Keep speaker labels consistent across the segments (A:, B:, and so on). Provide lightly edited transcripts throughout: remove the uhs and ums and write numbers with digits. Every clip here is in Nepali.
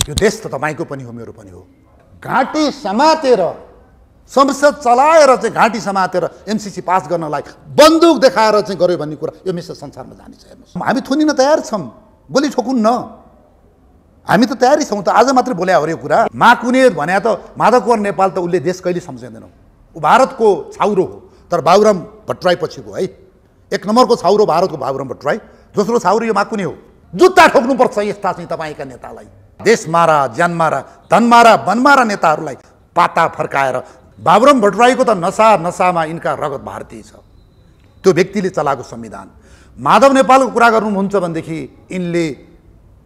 A: यो देश त तपाईको पनि हो मेरो पनि हो। घाँटी समातेर संसद चलाएर चाहिँ घाँटी समातेर एमसीसी पास गर्नलाई बन्दुक देखाएर चाहिँ गर्यो भन्ने कुरा यो मिश्र संसारमा जाने छ। हेर्नुहोस्, हामी थुनिन तयार छौँ, गोली ठोकुन्न, हामी त तयारी छौँ त। आज मात्रै बोल्या हो यो कुरा। माकुने भने त माधव कुँवर नेपाल त उसले देश कहिले सम्झिँदैन। ऊ भारतको छाउरो हो, तर बाबुराम भट्टराई पछिको है। एक नम्बरको छाउरो भारतको बाबुराम भट्टराई, दोस्रो छाउरो यो माकुने हो। जुत्ता ठोक्नुपर्छ यस्ता चाहिँ तपाईँका नेतालाई। देश मारा, ज्यान मारा, धन मारा, वन मारा नेताहरूलाई पाता फर्काएर बाबुराम भट्टराईको त नसामा यिनका रगत भारतीय छ। त्यो व्यक्तिले चलाएको संविधान। माधव नेपालको कुरा गर्नुहुन्छ भनेदेखि यिनले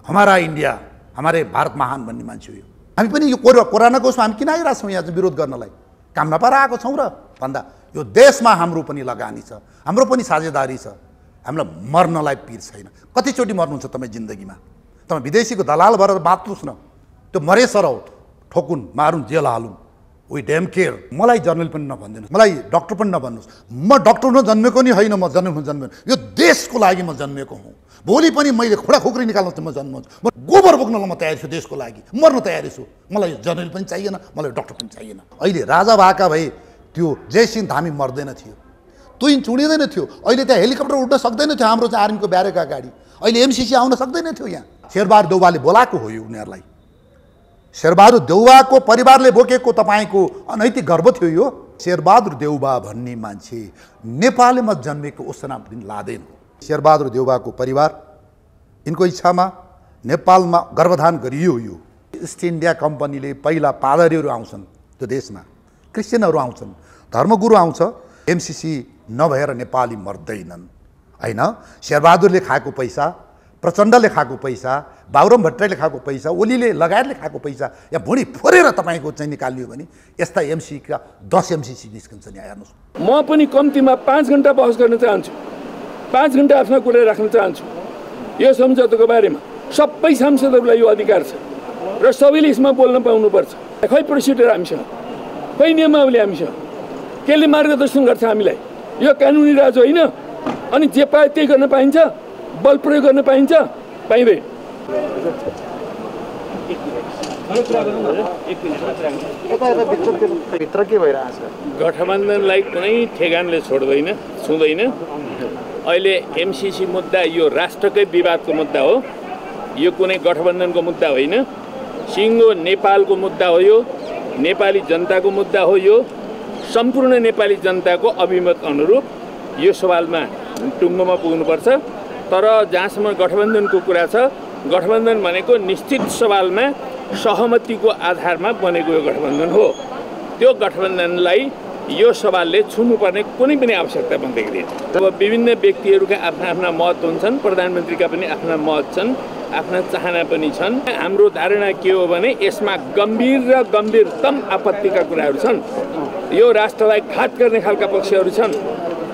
A: हमारा इन्डिया, हमारे भारत महान भन्ने मान्छे हो। हामी पनि यो कोरोनाको उसमा हामी किन आइरहेको छौँ यहाँ चाहिँ विरोध गर्नलाई? काम नपाएर आएको छौँ र भन्दा यो देशमा हाम्रो पनि लगानी छ, हाम्रो पनि साझेदारी छ। हामीलाई मर्नलाई पिर छैन। कतिचोटि मर्नुहुन्छ तपाईँ जिन्दगीमा? तपाईँ विदेशीको दलाल भएर बाँच्नुहोस् न, त्यो मरे सरौ ठोकुन्, मारुन्, जेल हालुन्, वी डेम केयर। मलाई जर्नल पनि नभनिदिनुहोस्, मलाई डक्टर पनि नभन्नुहोस्। म डक्टर हुन जन्मेको नि होइन, म जन्मेको यो देशको लागि म जन्मेको हुँ। भोलि पनि मैले खुडा खुक्री निकाल्नु म जन्माउँछु, म गोबर बोक्नलाई म तयारी छु, देशको लागि मर्न तयारी छु। मलाई जर्नल पनि चाहिएन, मलाई डक्टर पनि चाहिएन। अहिले राजा भाका भए त्यो जयसिंह धामी मर्दैन थियो, तुइन चुडिँदैन थियो। अहिले त्यहाँ हेलिकप्टर उड्न सक्दैन थियो हाम्रो चाहिँ आर्मीको ब्यारेकको अगाडि। अहिले एमसीसी आउन सक्दैन थियो यहाँ। शेरबहादुर देउवाले बोलाएको हो यो उनीहरूलाई। शेरबहादुर देउवाको परिवारले बोकेको तपाईँको अनैतिक गर्व थियो यो। शेरबहादुर देउवा भन्ने मान्छे नेपालमा जन्मेको ओसना पनि लादैन। शेरबहादुर देउवाको परिवार यिनको इच्छामा नेपालमा गर्भधान गरियो। यो इस्ट इन्डिया कम्पनीले पहिला पादरीहरू आउँछन् त्यो देशमा, क्रिस्चियनहरू आउँछन्, धर्मगुरु आउँछ। एमसीसी नभएर नेपाली मर्दैनन् होइन। शेरबहादुरले खाएको पैसा, प्रचण्डले खाएको पैसा, बाबुराम भट्टराईले खाएको पैसा, ओलीले लगायतले खाएको पैसा यहाँ भुँडी फोरेर तपाईँको चाहिँ निकालियो भने यस्ता एमसीका 10 एमसीसी निस्कन्छन्। यहाँ हेर्नुहोस्,
B: म पनि कम्तीमा 5 घण्टा बहस गर्न चाहन्छु, 5 घण्टा आफ्ना कुरा राख्न चाहन्छु। यो सम्झौताको बारेमा सबै सांसदहरूलाई यो अधिकार छ र सबैले यसमा बोल्न पाउनुपर्छ। खै प्रोसिडियर हामीसँग, खै नियमावली हामीसँग, केले मार्गदर्शन गर्छ हामीलाई? यो कानुनी राज होइन। अनि जे पाए त्यही गर्न पाइन्छ? बल प्रयोग गर्न पाइन्छ? पाइँदैन।
C: भित्र के भइरहेछ?
B: गठबन्धनलाई कुनै ठेगानले छोड्दैन, छुँदैन। अहिले एमसीसी मुद्दा यो राष्ट्रकै विवादको मुद्दा हो। यो कुनै गठबन्धनको मुद्दा होइन, सिङ्गो नेपालको मुद्दा हो। यो नेपाली जनताको मुद्दा हो। यो सम्पूर्ण नेपाली जनताको अभिमत अनुरूप यो सवालमा टुङ्गोमा पुग्नुपर्छ। तर जहाँसम्म गठबन्धनको कुरा छ, गठबन्धन भनेको निश्चित सवालमा सहमतिको आधारमा बनेको यो गठबन्धन हो। त्यो गठबन्धनलाई यो सवालले छुनुपर्ने कुनै पनि आवश्यकता पनि देखिँदैन। अब विभिन्न व्यक्तिहरूका आफ्ना आफ्ना मत हुन्छन्, प्रधानमन्त्रीका पनि आफ्ना मत छन्, आफ्ना चाहना पनि छन्। हाम्रो धारणा के हो भने यसमा गम्भीर र गम्भीरतम आपत्तिका कुराहरू छन्। यो राष्ट्रलाई घात गर्ने खालका पक्षहरू छन्।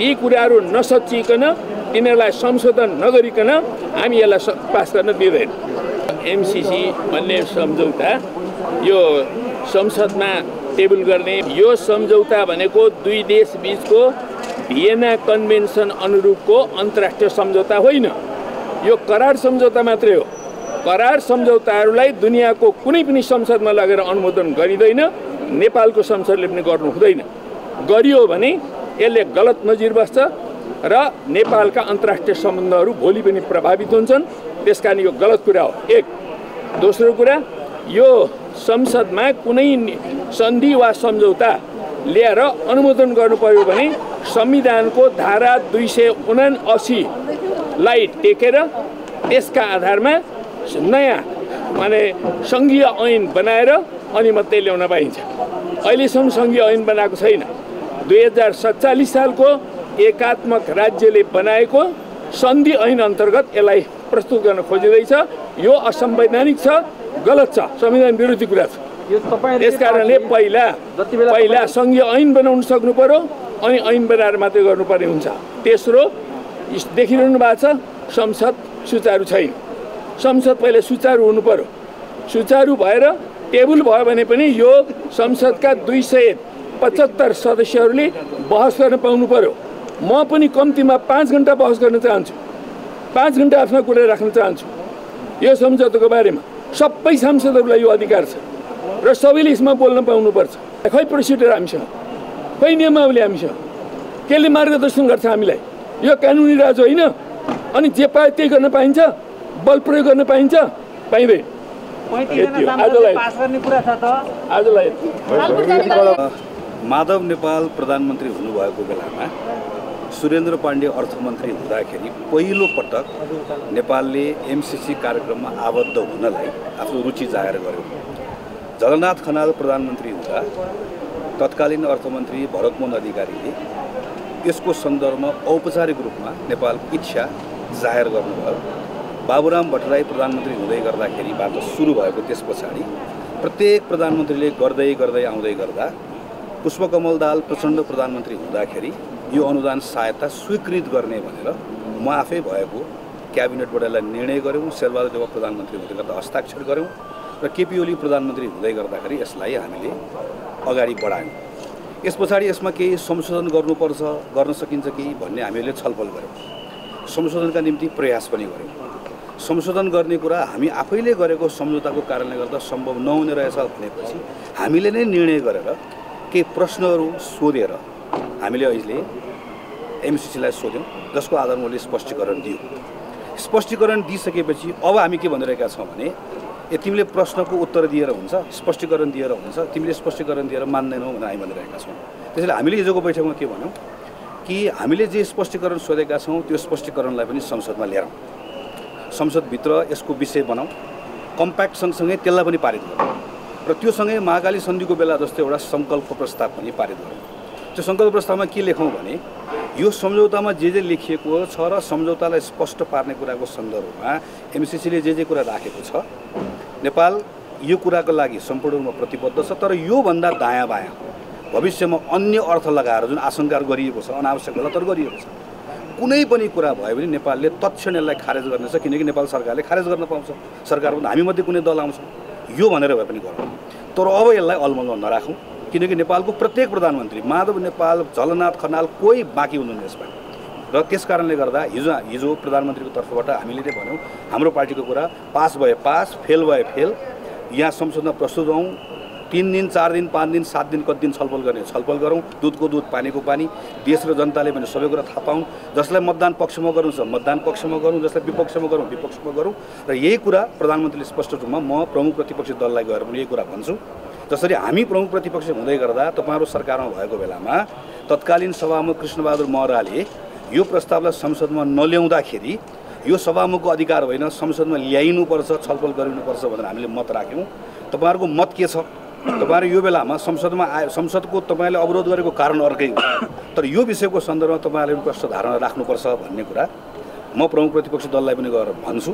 B: यी कुराहरू नसचिकन, तिनीहरूलाई संशोधन नगरिकन हामी यसलाई पास गर्न दिँदैन। एमसीसी भन्ने सम्झौता यो संसदमा टेबल गर्ने, यो सम्झौता भनेको दुई देश बीचको भियना कन्भेन्सन अनुरूपको अन्तर्राष्ट्रिय सम्झौता होइन। यो करार सम्झौता मात्रै हो। करार सम्झौताहरूलाई दुनियाँको कुनै पनि संसदमा लगेर अनुमोदन गरिँदैन, नेपालको संसदले पनि गर्नु हुँदैन। गरियो भने यसले गलत नजिर बस्छ र नेपालका अन्तर्राष्ट्रिय सम्बन्धहरू भोलि पनि प्रभावित हुन्छन्। त्यसकारण यो गलत कुरा हो। एक। दोस्रो कुरा, यो संसदमा कुनै सन्धि वा सम्झौता ल्याएर अनुमोदन गर्नु पर्यो भने संविधानको धारा 279लाई टेकेर त्यसका आधारमा नयाँ माने सङ्घीय ऐन बनाएर अनि मात्रै ल्याउन पाइन्छ। अहिलेसम्म सङ्घीय ऐन बनाएको छैन। 2047 सालको एकात्मक राज्यले बनाएको सन्धि ऐन अन्तर्गत यसलाई प्रस्तुत गर्न खोजिँदैछ। यो असंवैधानिक छ, गलत छ, संविधान विरोधी कुरा छ। त्यसकारणले पहिला सङ्घीय ऐन बनाउन सक्नु पर्यो, अनि ऐन बनाएर मात्रै गर्नुपर्ने हुन्छ। तेस्रो, देखिरहनु भएको छ संसद सुचारू छैन। संसद पहिला सुचारू हुनु पर्यो। सुचारू भएर टेबल भयो भने पनि यो संसदका 275 सदस्यहरूले बहस गर्न पाउनु पर्यो। म पनि कम्तीमा 5 घण्टा बहस गर्न चाहन्छु, 5 घण्टा आफ्ना कुरा राख्न चाहन्छु यो सम्झौताको बारेमा। सबै सांसदहरूलाई यो अधिकार छ र सबैले यसमा बोल्न पाउनुपर्छ। खै प्रोसिडियर हामीसँग, खै नियमावली हामीसँग, केले मार्गदर्शन गर्छ हामीलाई? यो कानुनी राज होइन। अनि जे पाए त्यही गर्न पाइन्छ, बल प्रयोग गर्न पाइन्छ, पाइँदैन। आजलाई
C: माधव नेपाल प्रधानमन्त्री हुनुभएको बेलामा सुरेन्द्र पाण्डे अर्थमन्त्री हुँदाखेरि पहिलो पटक नेपालले एमसिसी कार्यक्रममा आबद्ध हुनलाई आफ्नो रुचि जाहेर गर्यो। जगन्नाथ खनाल प्रधानमन्त्री हुँदा तत्कालीन अर्थमन्त्री भरतमोहन अधिकारीले यसको सन्दर्भमा औपचारिक रूपमा नेपालको इच्छा जाहेर गर्नुभयो। बाबुराम भट्टराई प्रधानमन्त्री हुँदै गर्दाखेरिबाट सुरु भएको त्यस पछाडि प्रत्येक प्रधानमन्त्रीले गर्दै गर्दै आउँदै गर्दा पुष्पकमल दाहाल प्रचण्ड प्रधानमन्त्री हुँदाखेरि यो अनुदान सहायता स्वीकृत गर्ने भनेर म आफै भएको क्याबिनेटबाट यसलाई निर्णय गऱ्यौँ। शेरबहादुर देउवा प्रधानमन्त्री हुँदै गर्दा हस्ताक्षर गऱ्यौँ र केपी ओली प्रधानमन्त्री हुँदै गर्दाखेरि यसलाई हामीले अगाडि बढायौँ। यस पछाडि यसमा केही संशोधन गर्नुपर्छ, गर्न सकिन्छ कि भन्ने हामीले छलफल गऱ्यौँ। संशोधनका निम्ति प्रयास पनि गऱ्यौँ। संशोधन गर्ने कुरा हामी आफैले गरेको सम्झौताको कारणले गर्दा सम्भव नहुने रहेछ भनेपछि हामीले नै निर्णय गरेर केही प्रश्नहरू सोधेर हामीले अहिले एमसिसीलाई सोध्यौँ, जसको आधारमा उसले स्पष्टीकरण दियो। स्पष्टीकरण दिइसकेपछि अब हामी के भनिरहेका छौँ भने तिमीले प्रश्नको उत्तर दिएर हुन्छ, स्पष्टीकरण दिएर हुन्छ, तिमीले स्पष्टीकरण दिएर मान्दैनौ भनेर हामी भनिरहेका छौँ। त्यसैले हामीले हिजोको बैठकमा के भन्यौँ कि हामीले जे स्पष्टीकरण सोधेका छौँ त्यो स्पष्टीकरणलाई पनि संसदमा ल्याउँ, संसदभित्र यसको विषय बनाऊ, कम्प्याक्ट सँगसँगै त्यसलाई पनि पारित गरौँ र त्यो सँगै महाकाली सन्धिको बेला जस्तो एउटा सङ्कल्प प्रस्ताव पनि पारित गरौँ। त्यो सङ्कल्प प्रस्तावमा के लेखौँ भने यो सम्झौतामा जे लेखिएको छ र सम्झौतालाई स्पष्ट पार्ने कुराको सन्दर्भमा एमसिसीले जे कुरा राखेको छ, नेपाल यो कुराको लागि सम्पूर्ण रूपमा प्रतिबद्ध छ। तर योभन्दा दायाँ बायाँ भविष्यमा अन्य अर्थ लगाएर जुन आशंका गरिएको छ, अनावश्यक गलतहरू गरिएको छ, कुनै पनि कुरा भयो भने नेपालले तत्क्षण यसलाई खारेज गर्नेछ, किनकि नेपाल सरकारले खारेज गर्न पाउँछ। सरकारमा हामीमध्ये कुनै दल आउँछ यो भनेर भए पनि गरौँ, तर अब यसलाई अलमलमा नराखौँ, किनकि नेपालको प्रत्येक प्रधानमन्त्री माधव नेपाल, झलनाथ खनाल कोही बाँकी हुनुहुन्न यसमा। र त्यस कारणले गर्दा हिजो प्रधानमन्त्रीको तर्फबाट हामीले नै भन्यौँ हाम्रो पार्टीको कुरा पास भए पास, फेल भए फेल, यहाँ संसदमा प्रस्तुत हौँ। 3 दिन 4 दिन 5 दिन 7 दिन कति दिन छलफल गर्ने छलफल गरौँ, दुधको दुध पानीको पानी, देश र जनताले पनि सबै कुरा थाहा पाउन्। जसलाई मतदान पक्षमा गर्नु छ मतदान पक्षमा गरौँ, जसलाई विपक्षमा गरौँ विपक्षमा गरौँ। र यही कुरा प्रधानमन्त्रीले स्पष्ट रूपमा म प्रमुख प्रतिपक्षी दललाई गएर पनि यही कुरा भन्छु। जसरी हामी प्रमुख प्रतिपक्ष हुँदै गर्दा तपाईँहरू सरकारमा भएको बेलामा तत्कालीन सभामुख कृष्णबहादुर महराले यो प्रस्तावलाई संसदमा नल्याउँदाखेरि यो सभामुखको अधिकार होइन, संसदमा ल्याइनुपर्छ, छलफल गरिनुपर्छ भनेर हामीले मत राख्यौँ। तपाईँहरूको मत के छ? तपाईँहरू यो बेलामा संसदमा संसदको तपाईँले अवरोध गरेको कारण अर्कै हो, तर यो विषयको सन्दर्भमा तपाईँहरूले प्रश्न धारणा राख्नुपर्छ भन्ने कुरा म प्रमुख प्रतिपक्षी दललाई पनि गएर भन्छु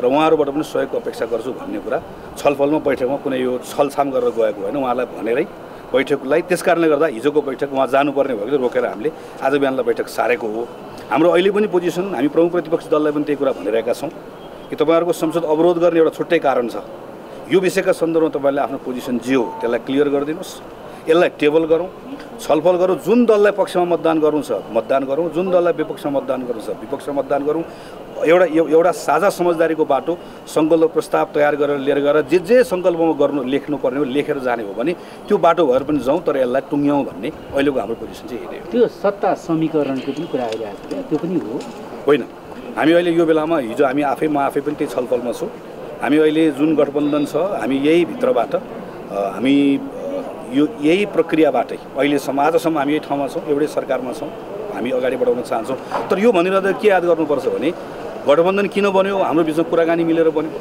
C: र उहाँहरूबाट पनि सहयोगको अपेक्षा गर्छु भन्ने कुरा छलफलमा बैठकमा कुनै यो छलछाम गरेर गएको होइन, उहाँलाई भनेरै बैठकलाई। त्यस कारणले गर्दा हिजोको बैठक उहाँ जानुपर्ने भएको रोकेर हामीले आज बिहानलाई बैठक सारेको हो। हाम्रो अहिले पनि पोजिसन हामी प्रमुख प्रतिपक्षी दललाई पनि त्यही कुरा भनिरहेका छौँ कि तपाईँहरूको संसद अवरोध गर्ने एउटा छुट्टै कारण छ। यो विषयका सन्दर्भमा तपाईँले आफ्नो पोजिसन जे हो त्यसलाई क्लियर गरिदिनुहोस्, यसलाई टेबल गरौँ, छलफल गरौँ। जुन दललाई पक्षमा मतदान गर्नु छ मतदान गरौँ, जुन दललाई विपक्षमा मतदान गर्नु छ विपक्षमा मतदान गरौँ। एउटा साझा समझदारीको बाटो सङ्कल्प प्रस्ताव तयार गरेर लिएर गएर जे सङ्कल्पमा गर्नु लेख्नुपर्ने हो लेखेर जाने हो भने त्यो बाटो भएर पनि जाउँ, तर यसलाई टुङ्ग्यौँ भन्ने अहिलेको हाम्रो पोजिसन चाहिँ यही हो।
D: त्यो सत्ता समीकरणको पनि कुरा आइरहेको थियो, त्यो पनि हो
C: होइन? हामी अहिले यो बेलामा हिजो म आफै पनि त्यही छलफलमा छु। हामी अहिले जुन गठबन्धन छ हामी यही भित्रबाट हामी यो यही प्रक्रियाबाटै अहिलेसम्म आजसम्म हामी यही ठाउँमा छौँ, एउटै सरकारमा छौँ, हामी अगाडि बढाउन चाहन्छौँ। तर यो भनिरहँदा के याद गर्नुपर्छ भने गठबन्धन किन बन्यो? हाम्रो बिचमा कुराकानी मिलेर बन्यो।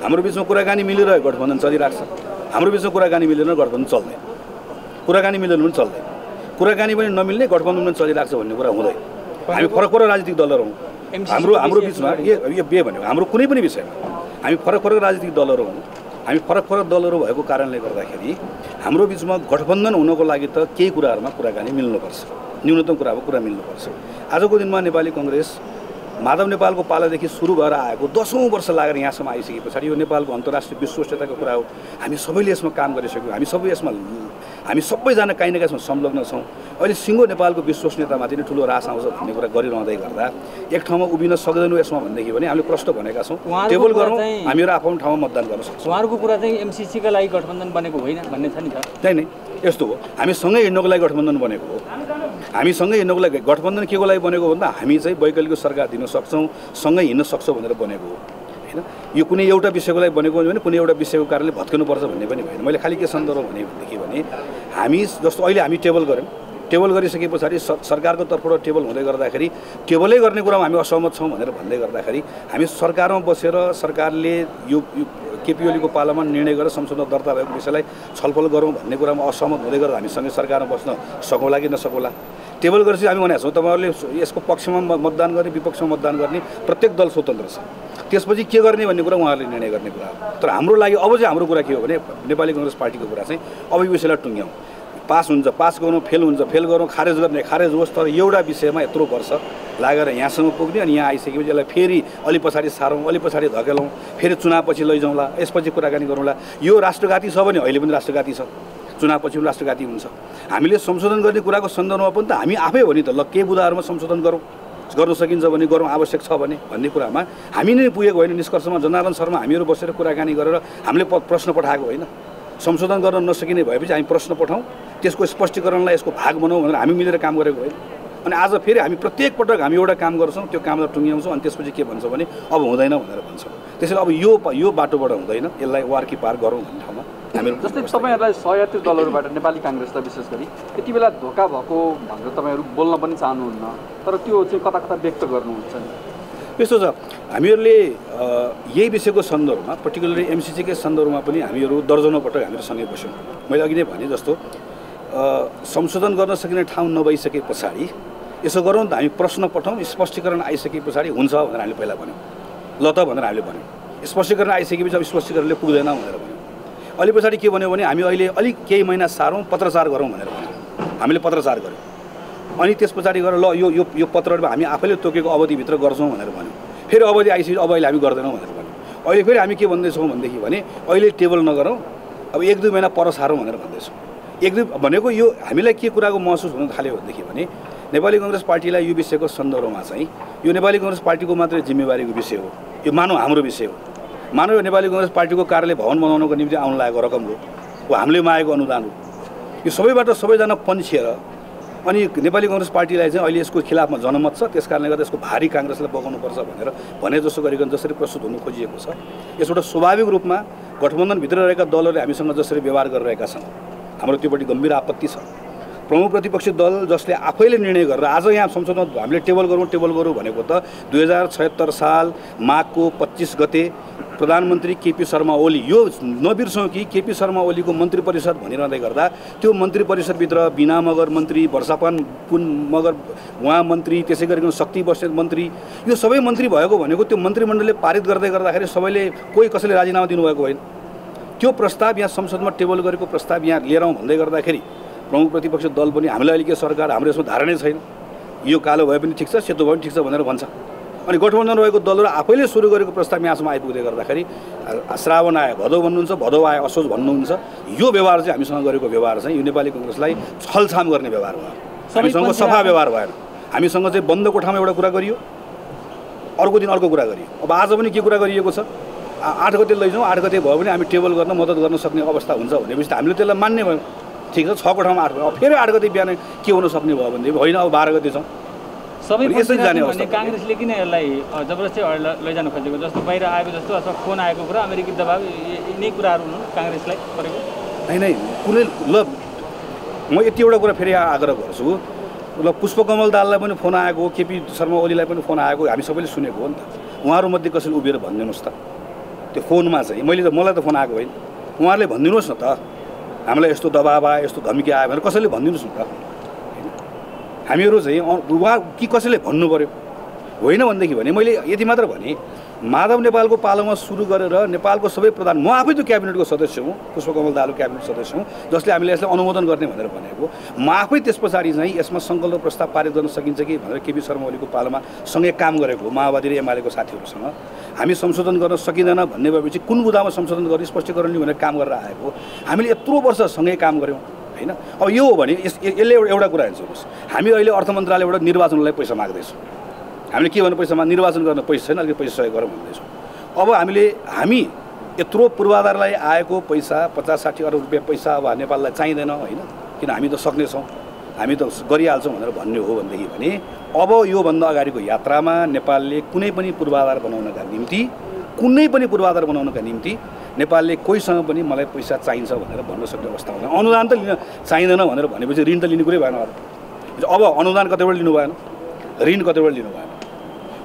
C: हाम्रो बिचमा कुराकानी मिलेर गठबन्धन चलिरहेको छ। हाम्रो बिचमा कुराकानी मिलेर गठबन्धन चल्दैन, कुराकानी मिलेर पनि चल्दैन, कुराकानी पनि नमिल्ने गठबन्धन पनि चलिरहेको छ भन्ने कुरा हुँदैन। हामी फरक फरक राजनीतिक दलहरू हौँ। हाम्रो बिचमा यो भन्यो हाम्रो कुनै पनि विषयमा हामी फरक फरक राजनीतिक दलहरू हौँ। हामी फरक फरक दलहरू भएको कारणले गर्दाखेरि हाम्रो बिचमा गठबन्धन हुनको लागि त केही कुराहरूमा कुराकानी मिल्नुपर्छ, न्यूनतम कुरा मिल्नुपर्छ। आजको दिनमा नेपाली कङ्ग्रेस माधव नेपालको पालादेखि सुरु भएर आएको 10औं वर्ष लागेर यहाँसम्म आइसके पछाडि यो नेपालको अन्तर्राष्ट्रिय विश्वस्तरको कुरा हो। हामी सबैले यसमा काम गरिसक्यौँ, हामी सबैजना काहीँ न काहीँ संलग्न छौँ। अहिले सिङ्गो नेपालको विश्वसनीयतामाथि नै ठुलो रास आउँछ भन्ने कुरा गरिरहँदै गर्दा एक ठाउँमा उभिन सक्दैनौँ यसमा भनेदेखि भने हामीले प्रश्न भनेका छौँ, टेबल गरौँ, हामीहरू आफ्नो ठाउँमा मतदान गर्न सक्छौँ।
D: उहाँहरूको कुरा चाहिँ एमसिसीका लागि गठबन्धन बनेको होइन भन्ने छ नि त?
C: नै यस्तो हो, हामी सँगै हिँड्नको लागि गठबन्धन बनेको हो। हामी सँगै हिँड्नको लागि गठबन्धन के को लागि बनेको भन्दा हामी चाहिँ वैकल्पिक सरकार दिन सक्छौँ, सँगै हिँड्न सक्छौँ भनेर बनेको हो होइन। यो कुनै एउटा विषयको लागि बनेको हो भने कुनै एउटा विषयको कारणले भत्किनुपर्छ भन्ने पनि होइन। मैले खालि के सन्दर्भ भनेदेखि भने हामी जस्तो अहिले हामी टेबल गऱ्यौँ, टेबल गरिसके पछाडि सरकारको तर्फबाट टेबल हुँदै गर्दाखेरि टेबलै गर्ने कुरामा हामी असहमत छौँ भनेर भन्दै गर्दाखेरि हामी सरकारमा बसेर सरकारले यो केपी ओलीको पालामा निर्णय गरेर संसदमा दर्ता भएको विषयलाई छलफल गरौँ भन्ने कुरामा असहमत हुँदै गर्दा हामीसँगै सरकारमा बस्न सकौँला कि नसकौँला। टेबल गरेपछि हामी भनेका छौँ तपाईँहरूले यसको पक्षमा मतदान गर्ने विपक्षमा मतदान गर्ने प्रत्येक दल स्वतन्त्र छ, त्यसपछि के गर्ने भन्ने कुरा उहाँहरूले निर्णय गर्ने कुरा हो। तर हाम्रो लागि अब चाहिँ हाम्रो कुरा के हो भने नेपाली काङ्ग्रेस पार्टीको कुरा चाहिँ अब यो विषयलाई टुङ्ग्याउँ, पास हुन्छ पास गरौँ, फेल हुन्छ फेल गरौँ, खारेज गर्ने खारेज होस्, तर एउटा विषयमा यत्रो वर्ष लागेर यहाँसम्म पुग्ने अनि यहाँ आइसकेपछि यसलाई फेरि अलि पछाडि सारौँ, अलि पछाडि धकेलौँ, फेरि चुनावपछि लैजाउँला, यसपछि कुराकानी गरौँला। यो राष्ट्रघाती छ भने अहिले पनि राष्ट्रघाती छ, चुनावपछि पनि राष्ट्रघाती हुन्छ। हामीले संशोधन गर्ने कुराको सन्दर्भमा पनि त हामी आफै हो नि त, ल के बुदाहरूमा संशोधन गरौँ, गर्न सकिन्छ भने गरौँ, आवश्यक छ भने भन्ने कुरामा हामी नै पुगेको होइन। निष्कर्षमा जनार्दन शर्मा हामीहरू बसेर कुराकानी गरेर हामीले प्रश्न पठाएको होइन। संशोधन गर्न नसकिने भएपछि हामी प्रश्न पठाउँ, त्यसको स्पष्टीकरणलाई यसको भाग बनाऊ भनेर हामी मिलेर काम गरेको होइन। अनि आज फेरि हामी प्रत्येक पटक हामी एउटा काम गर्छौँ, त्यो कामलाई टुङ्ग्याउँछौँ अनि त्यसपछि के भन्छ भने अब हुँदैन भनेर भन्छौँ। त्यसैले अब यो बाटोबाट हुँदैन, यसलाई वार कि पार गरौँ भन्ने ठाउँमा हामीहरू।
E: जस्तै तपाईँहरूलाई सहयात्री दलहरूबाट नेपाली काङ्ग्रेसलाई विशेष गरी यति बेला धोका भएको भनेर तपाईँहरू बोल्न पनि चाहनुहुन्न, तर त्यो चाहिँ कता कता व्यक्त गर्नुहुन्छ नि?
C: यस्तो छ, हामीहरूले यही विषयको सन्दर्भमा पर्टिकुलरली एमसिसीकै सन्दर्भमा पनि हामीहरू दर्जनौँ पटक हामीहरू सँगै बस्यौँ। मैले अघि नै भने जस्तो संशोधन गर्न सकिने ठाउँ नभइसके पछाडि यसो गरौँ त, हामी प्रश्न पठाउँ, स्पष्टीकरण आइसके पछाडि हुन्छ भनेर हामीले पहिला भन्यौँ, ल त भनेर हामीले भन्यौँ। स्पष्टीकरण आइसकेपछि अब स्पष्टीकरणले पुग्दैन भनेर भन्यौँ। अलि पछाडि के भन्यो भने हामी अहिले अलिक केही महिना सारौँ, पत्रचार गरौँ भनेर भन्यौँ। हामीले पत्रचार गऱ्यौँ अनि त्यस पछाडि गएर ल यो पत्रमा हामी आफैले तोकेको अवधिभित्र गर्छौँ भनेर भन्यौँ। फेरि अवधि आइसकेपछि अब अहिले हामी गर्दैनौँ भनेर भन्यौँ। अहिले फेरि हामी के भन्दैछौँ भनेदेखि भने अहिले टेबल नगरौँ, अब 1-2 महिना पर सारौँ भनेर भन्दैछौँ। 1-2 भनेको यो हामीलाई के कुराको महसुस हुन थाल्यो भनेदेखि भने नेपाली काङ्ग्रेस पार्टीलाई यो विषयको सन्दर्भमा चाहिँ यो नेपाली काङ्ग्रेस पार्टीको मात्रै जिम्मेवारीको विषय हो, यो मानव हाम्रो विषय हो। मानव नेपाली काङ्ग्रेस पार्टीको कार्यालय भवन बनाउनको निम्ति आउन लागेको रकम हो, हामीले मागेको अनुदान हो। यो सबैबाट सबैजना पन्छिएर अनि नेपाली काङ्ग्रेस पार्टीलाई चाहिँ अहिले यसको खिलाफमा जनमत छ, त्यस कारणले गर्दा यसको भारी काङ्ग्रेसलाई बगाउनुपर्छ भनेर भने जस्तो गरिकन जसरी प्रस्तुत हुनु खोजिएको छ, यसबाट स्वाभाविक रूपमा गठबन्धनभित्र रहेका दलहरूले हामीसँग जसरी व्यवहार गरिरहेका छन् हाम्रो त्योपट्टि गम्भीर आपत्ति छ। प्रमुख प्रतिपक्षी दल जसले आफैले निर्णय गरेर आज यहाँ संसदमा हामीले टेबल गरौँ भनेको त 2076 साल माघको 25 गते प्रधानमन्त्री केपी शर्मा ओली, यो नबिर्सौँ कि केपी शर्मा ओलीको मन्त्री परिषद भनिरहँदै गर्दा त्यो मन्त्री परिषदभित्र बिना मगर मन्त्री, वर्षापान पुन मगर उहाँ मन्त्री, त्यसै गरिकन शक्ति बस्नेत मन्त्री, यो सबै मन्त्री भएको भनेको त्यो मन्त्रीमण्डलले पारित गर्दै गर्दाखेरि सबैले कोही कसैले राजीनामा दिनुभएको होइन। त्यो प्रस्ताव यहाँ संसदमा टेबल गरेको प्रस्ताव यहाँ लिएर आउँ भन्दै गर्दाखेरि प्रमुख प्रतिपक्ष दल पनि हामीलाई अहिले के सरकार हाम्रो यसमा धारणै छैन, यो कालो भए पनि ठिक छ, सेतो भए पनि ठिक छ भनेर भन्छ। अनि गठबन्धन रहेको दलहरू आफैले सुरु गरेको प्रस्ताव यहाँसम्म आइपुग्दै गर्दाखेरि श्रावण आयो भदौ भन्नुहुन्छ, भदौ आयो असोज भन्नुहुन्छ। यो व्यवहार चाहिँ हामीसँग गरेको व्यवहार चाहिँ यो नेपाली काङ्ग्रेसलाई छलछाम गर्ने व्यवहार भयो, हामीसँग सफा व्यवहार भएन। हामीसँग चाहिँ बन्द कोठामा एउटा कुरा गरियो, अर्को दिन अर्को कुरा गरियो। अब आज पनि के कुरा गरिएको छ, 8 गते लैजाउँ, 8 गते भयो भने हामी टेबल गर्न मद्दत गर्न सक्ने अवस्था हुन्छ भनेपछि त हामीले त्यसलाई मान्ने भयो। ठिक छ, 6 कोठामा 8 गते, अब फेरि 8 गते बिहान के हुन सक्ने भयो भनेदेखि होइन अब 12 गते छौँ।
D: सबै भने काङ्ग्रेसले किन यसलाई जबरजस्ती लैजानु खोजेको जस्तो बाहिर आएको जस्तो अथवा फोन आएको कुरा अमेरिकी दबाब यिनै कुराहरू हुनु काङ्ग्रेसलाई परेको?
C: नै कुनै ल म यति एउटा कुरा फेरि आग्रह गर्छु, ल पुष्पकमल दाललाई पनि फोन आएको, केपी शर्मा ओलीलाई पनि फोन आएको, हामी सबैले सुनेको हो नि त। उहाँहरूमध्ये कसैले उभिएर भनिदिनुहोस् त त्यो फोनमा चाहिँ, मलाई त फोन आएको होइन, उहाँहरूले भनिदिनुहोस् न त हामीलाई यस्तो दबाब आयो, यस्तो धम्की आयो भनेर कसैले भनिदिनुहोस् न त। हामीहरू चाहिँ उहाँ कि कसैले भन्नु पऱ्यो, होइन भनेदेखि भने मैले यति मात्र भने माधव नेपालको पालोमा सुरु गरेर नेपालको सबै प्रधान, म आफै त्यो क्याबिनेटको सदस्य हुँ, पुष्पकमल दाहाल क्याबिनेट सदस्य हुँ, जसले हामीले यसलाई अनुमोदन गर्ने भनेर भनेको। म आफै त्यस पछाडि चाहिँ यसमा सङ्कल्प प्रस्ताव पारित गर्न सकिन्छ कि भनेर केपी शर्मा ओलीको पालोमा सँगै काम गरेको माओवादी र एमालेको साथीहरूसँग हामी संशोधन गर्न सकिँदैन भन्ने भएपछि कुन बुँदामा संशोधन गर्ने स्पष्टीकरण लिउँ भनेर काम गरेर आएको। हामीले यत्रो वर्ष सँगै काम गऱ्यौँ होइन। अब यो हो भने यसले एउटा कुरा हेर्नुहोस्, हामी अहिले अर्थ मन्त्रालयबाट निर्वाचनलाई पैसा माग्दैछौँ। हामीले के भन्नु, पैसामा निर्वाचन गर्न पैसा छैन, अलिकति पैसा सहयोग गरौँ भन्दैछौँ। अब हामी यत्रो पूर्वाधारलाई आएको पैसा 50-60 अरब रुपियाँ पैसा अब नेपाललाई चाहिँदैन होइन, किन हामी त सक्नेछौँ, हामी त गरिहाल्छौँ भनेर भन्ने हो भनेदेखि भने अब योभन्दा अगाडिको यात्रामा नेपालले कुनै पनि पूर्वाधार बनाउनका निम्ति नेपालले कोहीसँग पनि मलाई पैसा चाहिन्छ भनेर भन्न सक्ने अवस्था हुँदैन। अनुदान त लिन चाहिँदैन भनेर भनेपछि ऋण त लिने कुरै भएन। अब अनुदान कतिबाट लिनु भएन, ऋण कतिबाट लिनु भएन।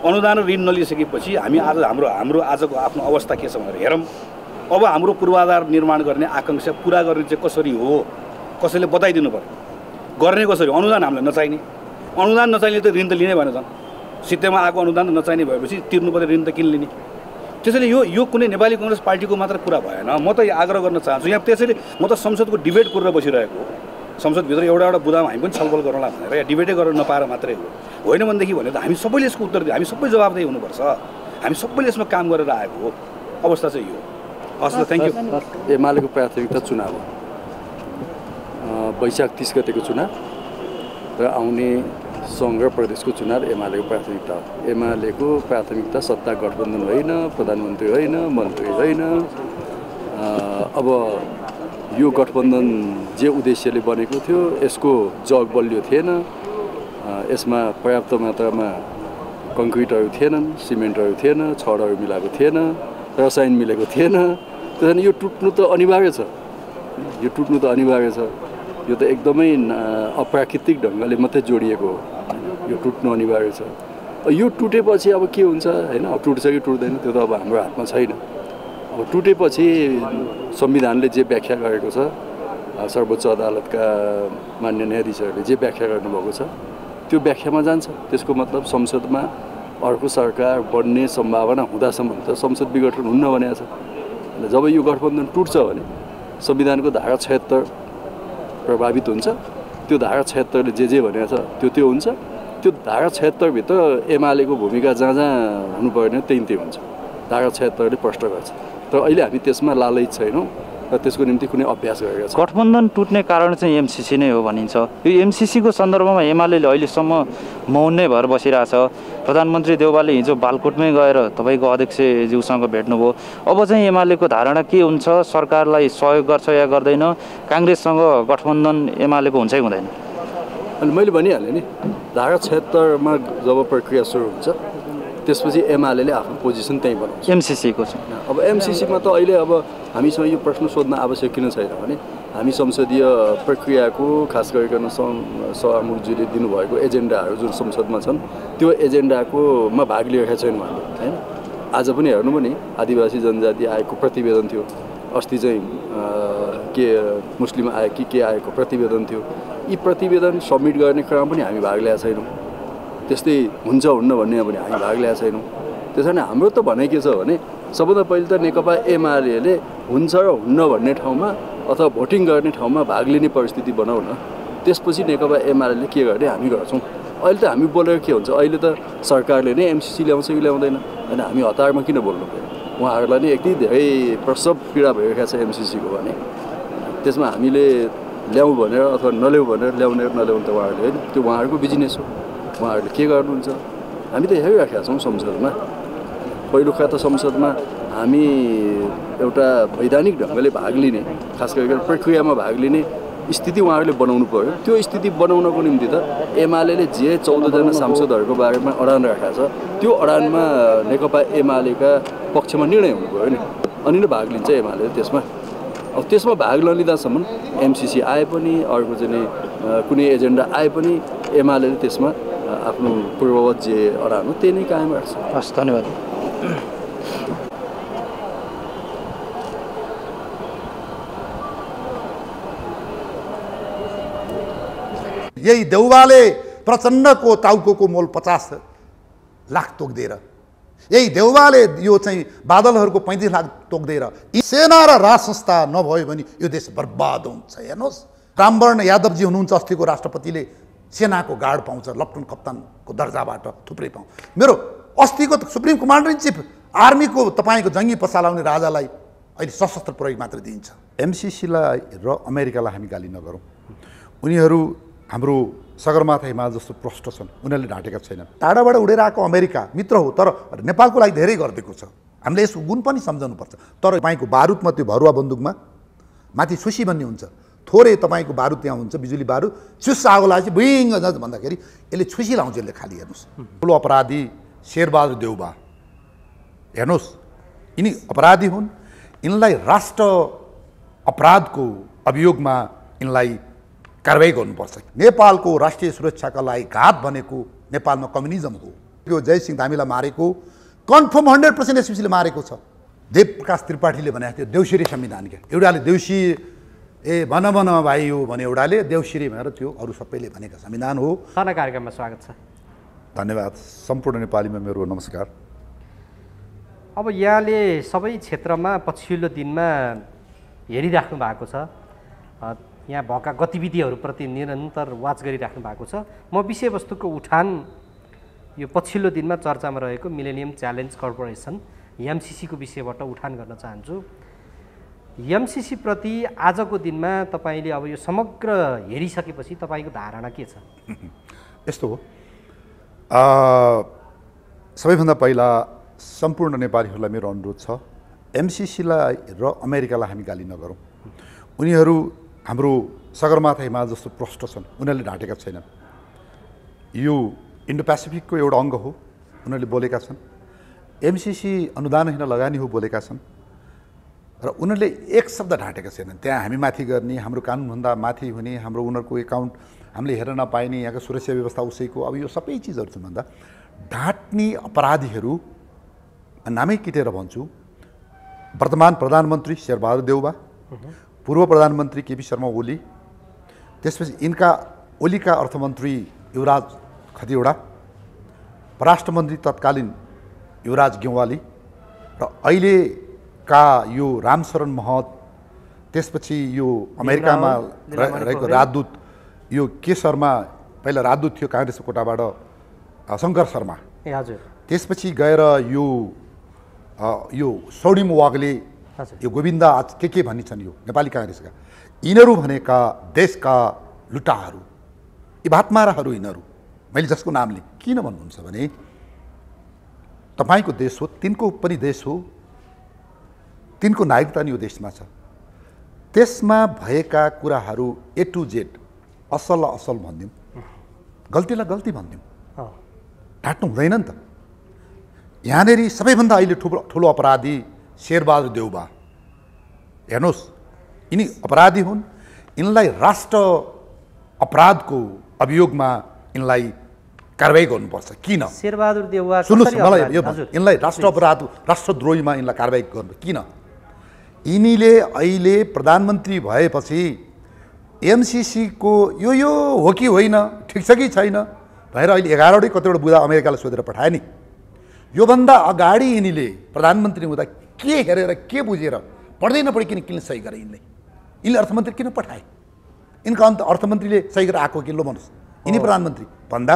C: अनुदान र ऋण नलिइसकेपछि हामी आज हाम्रो आजको आफ्नो अवस्था के छ भनेर हेरौँ। अब हाम्रो पूर्वाधार निर्माण गर्ने आकाङ्क्षा पुरा गर्ने चाहिँ कसरी हो, कसैले बताइदिनु पर्यो। गर्ने कसरी, अनुदान हामीलाई नचाहिने, अनुदान नचाहिने त ऋण त लिनै भएन। झन् सित्तैमा आएको अनुदान नचाहिने भएपछि तिर्नुपर्ने ऋण त किन लिने। त्यसैले यो कुनै नेपाली काङ्ग्रेस पार्टीको मात्र कुरा भएन। म त आग्रह गर्न चाहन्छु यहाँ, त्यसैले म त संसदको डिबेट गरेर बसिरहेको हो। संसदभित्र एउटा बुदामा हामी पनि छलफल गरौँला भनेर, या डिबेटै गरेर नपाएर मात्रै हो। होइन भनेदेखि भने त हामी सबैले यसको उत्तर दियो, हामी सबै जवाबदेही हुनुपर्छ। हामी सबैले यसमा काम गरेर आएको हो। अवस्था चाहिँ यो। हस् त, थ्याङ्क यू।
F: एमालेको प्राथमिकता चुनाव हो, वैशाख 30 गतेको चुनाव र आउने सङ्घ र प्रदेशको चुनाव एमालेको प्राथमिकता हो। एमालेको प्राथमिकता सत्ता गठबन्धन होइन, प्रधानमन्त्री होइन, मन्त्री होइन। अब यो गठबन्धन जे उद्देश्यले बनेको थियो यसको जग बलियो थिएन, यसमा पर्याप्त मात्रामा कङ्क्रिटहरू थिएनन्, सिमेन्टहरू थिएन, छडहरू मिलाएको थिएन, रसायन मिलेको थिएन। त्यसैले यो टुट्नु त अनिवार्य छ, यो त एकदमै अप्राकृतिक ढङ्गले मात्रै जोडिएको हो। यो टुट्नु अनिवार्य छ। यो टुटेपछि अब के हुन्छ होइन, अब टुट्छ कि टुट्दैन त्यो त अब हाम्रो हातमा छैन। अब टुटेपछि संविधानले जे व्याख्या गरेको छ, सर्वोच्च अदालतका मान्य न्यायाधीशहरूले जे व्याख्या गर्नुभएको छ त्यो व्याख्यामा जान्छ। त्यसको मतलब संसदमा अर्को सरकार बन्ने सम्भावना हुँदासम्म त संसद विघटन हुन्न भनेको छ। जब यो गठबन्धन टुट्छ भने संविधानको धारा 76 प्रभावित हुन्छ। त्यो धारा 76ले जे भनेको छ त्यो हुन्छ। त्यो धारा 76 भित्र एमालेको भूमिका जहाँ हुनुपर्ने त्यही हुन्छ, धारा 76ले प्रश्न गर्छ। तर अहिले हामी त्यसमा लालच छैनौँ र त्यसको निम्ति कुनै अभ्यास गरेका छौँ।
G: गठबन्धन टुट्ने कारण चाहिँ एमसिसी नै हो भनिन्छ। यो एमसिसीको सन्दर्भमा एमालेले अहिलेसम्म मौन नै भएर बसिरहेछ। प्रधानमन्त्री देउवाले हिजो बालकोटमै गएर तपाईँको अध्यक्षज्यूसँग भेट्नुभयो। अब चाहिँ एमालेको धारणा के हुन्छ, सरकारलाई सहयोग गर्छ या गर्दैन, काङ्ग्रेससँग गठबन्धन एमालेको हुन्छ कि हुँदैन?
F: अनि मैले भनिहालेँ नि, धारा 76मा जब प्रक्रिया सुरु हुन्छ त्यसपछि एमालेले आफ्नो पोजिसन त्यहीँ बनाउँछ।
G: एमसिसीको छ।
F: अब एमसिसीमा त अहिले अब हामीसँग यो प्रश्न सोध्न आवश्यक किन छैन भने हामी संसदीय प्रक्रियाको खास गरिकन सभामुखज्यूले दिनुभएको एजेन्डाहरू जुन संसदमा छन् त्यो एजेन्डाकोमा भाग लिएका छैनौँ हामीले होइन। आज पनि हेर्नु भने आदिवासी जनजाति आएको प्रतिवेदन थियो, अस्ति चाहिँ के मुस्लिम आयो कि के आएको प्रतिवेदन थियो। यी प्रतिवेदन सब्मिट गर्ने क्रम पनि हामी भाग लिएका छैनौँ। त्यस्तै हुन्छ हुन्न भन्ने पनि हामी भाग लिएका छैनौँ। त्यसो भने हाम्रो त भनाइ के छ भने सबभन्दा पहिले त नेकपा एमालेले हुन्छ र हुन्न भन्ने ठाउँमा अथवा भोटिङ गर्ने ठाउँमा भाग लिने परिस्थिति बनाउन, त्यसपछि नेकपा एमालेले के गर्ने हामी गर्छौँ। अहिले त हामी बोलेर के हुन्छ, अहिले त सरकारले नै एमसिसी ल्याउँछ कि ल्याउँदैन होइन, हामी हतारमा किन बोल्नु पऱ्यो। उहाँहरूलाई नै यति धेरै प्रसव पीडा भइरहेको छ एमसिसीको भने त्यसमा हामीले ल्याउँ भनेर अथवा नल्याउँ भनेर ल्याउने नल्याउनु त उहाँहरूले होइन, त्यो उहाँहरूको बिजनेस हो। उहाँहरूले के गर्नुहुन्छ हामी त हेरिराखेका छौँ। संसदमा पहिलो कुरा त संसदमा हामी एउटा वैधानिक ढङ्गले भाग लिने, खास गरिकन प्रक्रियामा भाग लिने स्थिति उहाँहरूले बनाउनु पऱ्यो। त्यो स्थिति बनाउनको निम्ति त एमालेले जे 14जना सांसदहरूको बारेमा अडान राखेको छ त्यो अडानमा नेकपा एमालेका पक्षमा निर्णय हुनु पऱ्यो नि, अनि नै भाग लिन्छ एमाले त्यसमा। अब त्यसमा भाग नलिँदासम्म एमसिसी आए पनि अर्को चाहिँ कुनै एजेन्डा आए पनि एमालेले त्यसमा आफ्नो पूर्ववत जे अडान हो त्यही नै कायम राख्छ।
G: हस्, धन्यवाद।
A: यही देउवाले प्रचण्डको टाउको मोल 50 लाख तोकिदिएर यही देउबाले यो चाहिँ बादलहरूको 35 लाख तोक्दै र सेना र राज संस्था नभयो भने यो देश बर्बाद हुन्छ। हेर्नुहोस्, रामवर्ण यादवजी हुनुहुन्छ अस्तिको राष्ट्रपतिले सेनाको गार्ड पाउँछ, लेफ्टिनेन्ट कप्तानको दर्जाबाट थुप्रै पाउँ। मेरो अस्तिको सुप्रिम कमान्डर इन चिफ आर्मीको तपाईँको जङ्गी पसा लाउने राजालाई अहिले सशस्त्र प्रयोग मात्र दिइन्छ। एमसिसीलाई र अमेरिकालाई हामी गाली नगरौँ। उनीहरू हाम्रो सगरमाथा हिमाल जस्तो प्रष्ट छन्, उनीहरूले ढाँटेका छैनन्। टाढाबाट उडेर आएको अमेरिका मित्र हो, तर नेपालको लागि धेरै गरिदिएको छ। हामीले यसको गुण पनि सम्झाउनुपर्छ। तर तपाईँको बारुदमा त्यो भरुवा बन्दुकमा माथि छुसी भन्ने हुन्छ, थोरै तपाईँको बारुद त्यहाँ हुन्छ, बिजुली बारुद, चुस आगो लागेपछि बुइङ भन्दाखेरि यसले छुसी लाउँछ। यसले खालि हेर्नुहोस्, ठुलो अपराधी शेरबहादुर देउबा हेर्नुहोस्, यिनी अपराधी हुन्। यिनलाई राष्ट्र अपराधको अभियोगमा यिनलाई कारवाही गर्नुपर्छ। नेपालको राष्ट्रिय सुरक्षाका लागि घात भनेको नेपालमा कम्युनिजम हो। यो जयसिंह धामीलाई मारेको कन्फर्म 100% एसपिसीले मारेको छ। देवप्रकाश त्रिपाठीले भनेको थियो देउसिरे संविधान के, एउटाले देउसी ए भन भाइ हो भने एउटाले देउसिरे भनेर त्यो अरू सबैले भनेको संविधान हो।
H: साना कार्यक्रममा स्वागत छ।
A: धन्यवाद। सम्पूर्ण नेपालीमा मेरो नमस्कार।
H: अब यहाँले सबै क्षेत्रमा पछिल्लो दिनमा हेरिराख्नु भएको छ, यहाँ भएका गतिविधिहरूप्रति निरन्तर वाच गरिराख्नु भएको छ। म विषयवस्तुको उठान यो पछिल्लो दिनमा चर्चामा रहेको मिलेनियम च्यालेन्ज कर्पोरेसन एमसिसीको विषयबाट उठान गर्न चाहन्छु। एमसिसी प्रति आजको दिनमा तपाईँले अब यो समग्र हेरिसकेपछि तपाईँको धारणा के छ?
A: यस्तो हो, सबैभन्दा पहिला सम्पूर्ण नेपालीहरूलाई मेरो अनुरोध छ, एमसिसीलाई र अमेरिकालाई हामी गाली नगरौँ। उनीहरू हाम्रो सगरमाथा हिमाल जस्तो प्रष्ट छन्, उनीहरूले ढाँटेका छैनन्। यो इन्डो पेसिफिकको एउटा अङ्ग हो, उनीहरूले बोलेका छन्। एमसिसी अनुदानहीन लगानी हो बोलेका छन् र उनीहरूले एक शब्द ढाँटेका छैनन्। त्यहाँ हामी माथि गर्ने, हाम्रो कानुनभन्दा माथि हुने, हाम्रो उनीहरूको एकाउन्ट हामीले हेर्न नपाइने, यहाँको सुरक्षा व्यवस्था उसैको, अब यो सबै चिजहरू छन् भन्दा ढाँट्ने अपराधीहरू नामै किटेर भन्छु। वर्तमान प्रधानमन्त्री शेरबहादुर देउबा, पूर्व प्रधानमन्त्री केपी शर्मा ओली, त्यसपछि यिनका ओलीका अर्थमन्त्री युवराज खतिवडा, परराष्ट्र मन्त्री तत्कालीन युवराज गेवाली र अहिलेका यो रामशरण महत, त्यसपछि यो अमेरिकामा रहेको राजदूत यो के शर्मा, पहिला राजदूत थियो काङ्ग्रेसको कोटाबाट शङ्कर शर्मा, त्यसपछि गएर यो सौडिम वागले, यो गोविन्दा के भन्ने छन् यो नेपाली काङ्ग्रेसका, यिनीहरू भनेका देशका लुटाहरू, यी भातमाराहरू यिनीहरू। मैले जसको नाम लिएँ किन भन्नुहुन्छ भने तपाईँको देश हो, तिनको पनि देश हो, तिनको नागरिकता नि यो देशमा छ। त्यसमा भएका कुराहरू ए टु जेड असललाई असल भनिदिउँ, गल्तीलाई गल्ती भनिदिउँ, ढाँट्नु हुँदैन नि त। यहाँनिर सबैभन्दा अहिले ठुलो अपराधी शेरबहादुर देउबा हेर्नुहोस्, यिनी अपराधी हुन्। यिनलाई राष्ट्र अपराधको अभियोगमा यिनलाई कारवाही गर्नुपर्छ। किन?
H: शेरबहादुर देउबा
A: सुन्नुहोस् मलाई यो, यिनलाई राष्ट्र अपराध राष्ट्रद्रोहीमा यिनलाई कारवाही गर्नु किन? यिनीले अहिले प्रधानमन्त्री भएपछि एमसिसीको यो हो कि होइन, ठिक छ कि छैन भनेर अहिले 11वटै कतिवटा बुझा अमेरिकालाई सोधेर पठाए नि। योभन्दा अगाडि यिनीले प्रधानमन्त्री हुँदा के हेरेर के बुझेर पढ्दै नपढी किन सही गरे यिनले अर्थमन्त्री किन पठाए? यिनका अर्थमन्त्रीले सही गरेर आएको कि लो भन्नुहोस्, यिनी प्रधानमन्त्री भन्दा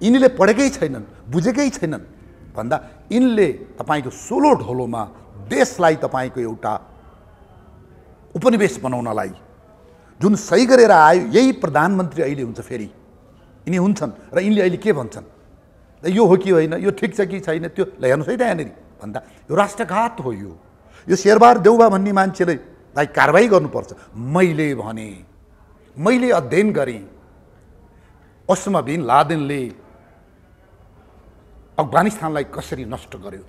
A: यिनीले पढेकै छैनन्, बुझेकै छैनन् भन्दा यिनले तपाईँको सोलो ढोलोमा देशलाई तपाईँको एउटा उपनिवेश बनाउनलाई जुन सही गरेर आयो, यही प्रधानमन्त्री अहिले हुन्छ। फेरि यिनी हुन्छन् र यिनले अहिले के भन्छन्, यो हो कि होइन, यो ठिक छ कि छैन, त्यो हेर्नुहोस् है त यहाँनिर भन्दा यो राष्ट्रघात हो। यो शेरबहादुर देउबा भन्ने मान्छेलाई कारवाही गर्नुपर्छ। मैले अध्ययन गरेँ, ओसामा बिन लादेनले अफगानिस्तानलाई कसरी नष्ट गर्यो।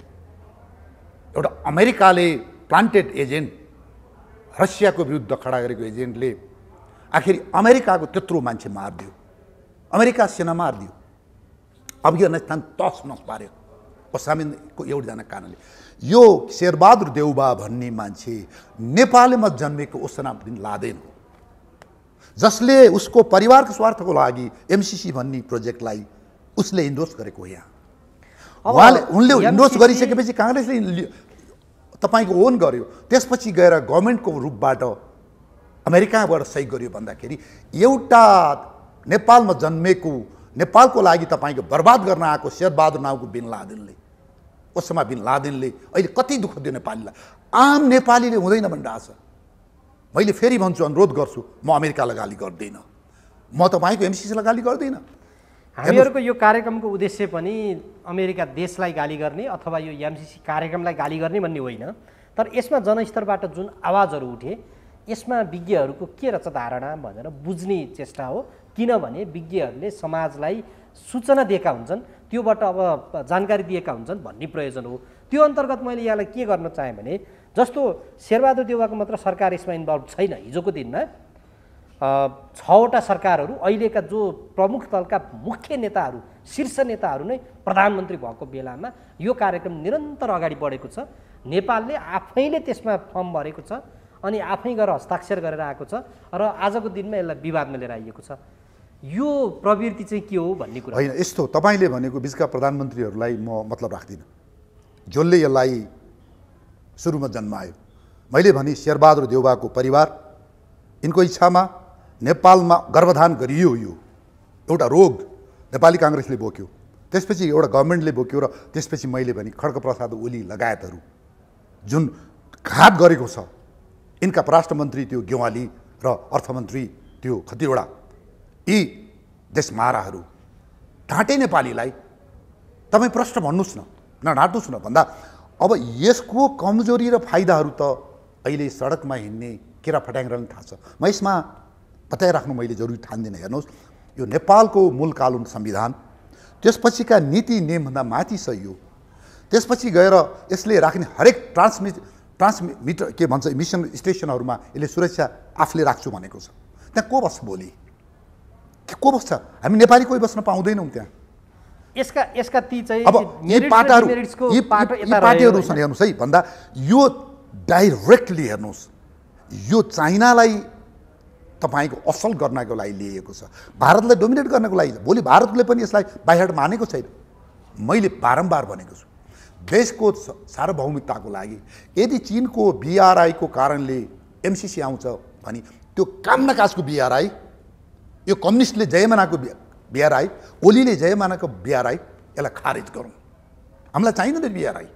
A: एउटा अमेरिकाले प्लान्टेड एजेन्ट, रसियाको विरुद्ध खडा गरेको एजेन्टले आखिर अमेरिकाको त्यत्रो मान्छे मारिदियो, अमेरिका सेना मारिदियो, अफगानिस्तान तस नस पार्यो ओसामाको एउटजना कारणले। यो शेरबहादुर देउबा भन्ने मान्छे नेपालमा जन्मेको ओसामा बिन लादेन हो, जसले उसको परिवारको स्वार्थको लागि एमसिसी भन्ने प्रोजेक्टलाई उसले इन्डोर्स गरेको हो। यहाँ उहाँले उनले इन्डोर्स गरिसकेपछि काङ्ग्रेसले तपाईँको ओन गर्यो, त्यसपछि गएर गभर्मेन्टको रूपबाट अमेरिकाबाट सही गर्यो भन्दाखेरि एउटा नेपालमा जन्मेको नेपालको लागि तपाईँको बर्बाद गर्न आएको शेरबहादुर नाउको बिन लादेनले ओसामा बिन लादेनले अहिले कति दुःख दियो नेपालीलाई। आम नेपालीले हुँदैन भनिरहेको छ। मैले फेरि भन्छु, अनुरोध गर्छु, म अमेरिकालाई गाली गर्दिनँ, म तपाईँको एमसिसीलाई गाली गर्दिनँ।
H: हामीहरूको यो कार्यक्रमको उद्देश्य पनि अमेरिका देशलाई गाली गर्ने अथवा यो एमसिसी कार्यक्रमलाई गाली गर्ने भन्ने होइन, तर यसमा जनस्तरबाट जुन आवाजहरू उठे यसमा विज्ञहरूको के रहेछ धारणा भनेर बुझ्ने चेष्टा हो। किनभने विज्ञहरूले समाजलाई सूचना दिएका हुन्छन्, त्योबाट अब जानकारी दिएका हुन्छन् भन्ने प्रयोजन हो। त्यो अन्तर्गत मैले यहाँलाई के गर्न चाहेँ भने जस्तो शेरबहादुर देउवाको मात्र सरकार यसमा इन्भल्भ छैन। हिजोको दिनमा 6वटा सरकारहरू अहिलेका जो प्रमुख दलका मुख्य नेताहरू शीर्ष नेताहरू नै प्रधानमन्त्री भएको बेलामा यो कार्यक्रम निरन्तर अगाडि बढेको छ। नेपालले आफैले त्यसमा फर्म भरेको छ अनि आफै गएर हस्ताक्षर गरेर आएको छ र आजको दिनमा यसलाई विवादमा लिएर आइएको छ। यो प्रवृत्ति चाहिँ के हो भन्ने कुरा
A: होइन। यस्तो तपाईँले भनेको बिचका प्रधानमन्त्रीहरूलाई म मतलब राख्दिनँ, जसले यसलाई सुरुमा जन्मायो। मैले भने शेरबहादुर देउवाको परिवार यिनको इच्छामा नेपालमा गर्भधान गरियो। यो एउटा रोग नेपाली काङ्ग्रेसले बोक्यो, त्यसपछि एउटा गभर्मेन्टले बोक्यो र त्यसपछि मैले भने खड्गप्रसाद ओली लगायतहरू जुन घात गरेको छ। यिनका परराष्ट्रमन्त्री त्यो गेवाली र अर्थमन्त्री त्यो खतिवडा, यी देशमाराहरू ढाँटे नेपालीलाई। तपाईँ प्रश्न भन्नुहोस् न ढाँट्नुहोस् न भन्दा अब यसको कमजोरी र फाइदाहरू त अहिले सडकमा हिँड्ने केरा फट्याङ्ग्राले थाहा छ। म यसमा बताइराख्नु मैले जरुरी ठान्दिनँ। हेर्नुहोस्, यो नेपालको मूल कानुन संविधान, त्यसपछिका नीति नियमभन्दा माथि छ यो। त्यसपछि गएर यसले राख्ने हरेक ट्रान्समिटर के भन्छ मिसन स्टेसनहरूमा यसले सुरक्षा आफूले राख्छु भनेको छ। त्यहाँ को बस्छ भोलि? को बस्छ? हामी नेपाली कोही बस्न पाउँदैनौँ त्यहाँ।
H: यसका ती चाहिँ
A: अब यी पार्टीहरू छन्। हेर्नुहोस् है भन्दा यो डाइरेक्टली हेर्नुहोस्, यो चाइनालाई तपाईँको असल गर्नको लागि लिएको छ, भारतलाई डोमिनेट गर्नको लागि। भोलि भारतले पनि यसलाई बाइहार्ट मानेको छैन। मैले बारम्बार भनेको छु, देशको सार्वभौमिकताको लागि यदि चीनको बीआरआईको कारणले एमसिसी आउँछ भने त्यो काम नकाजको बीआरआई, यो कम्युनिस्टले जयमानाको बीआरआई, ओलीले जयमानाको बीआरआई, यसलाई खारेज गरौँ। हामीलाई चाहिँदैन बीआरआई,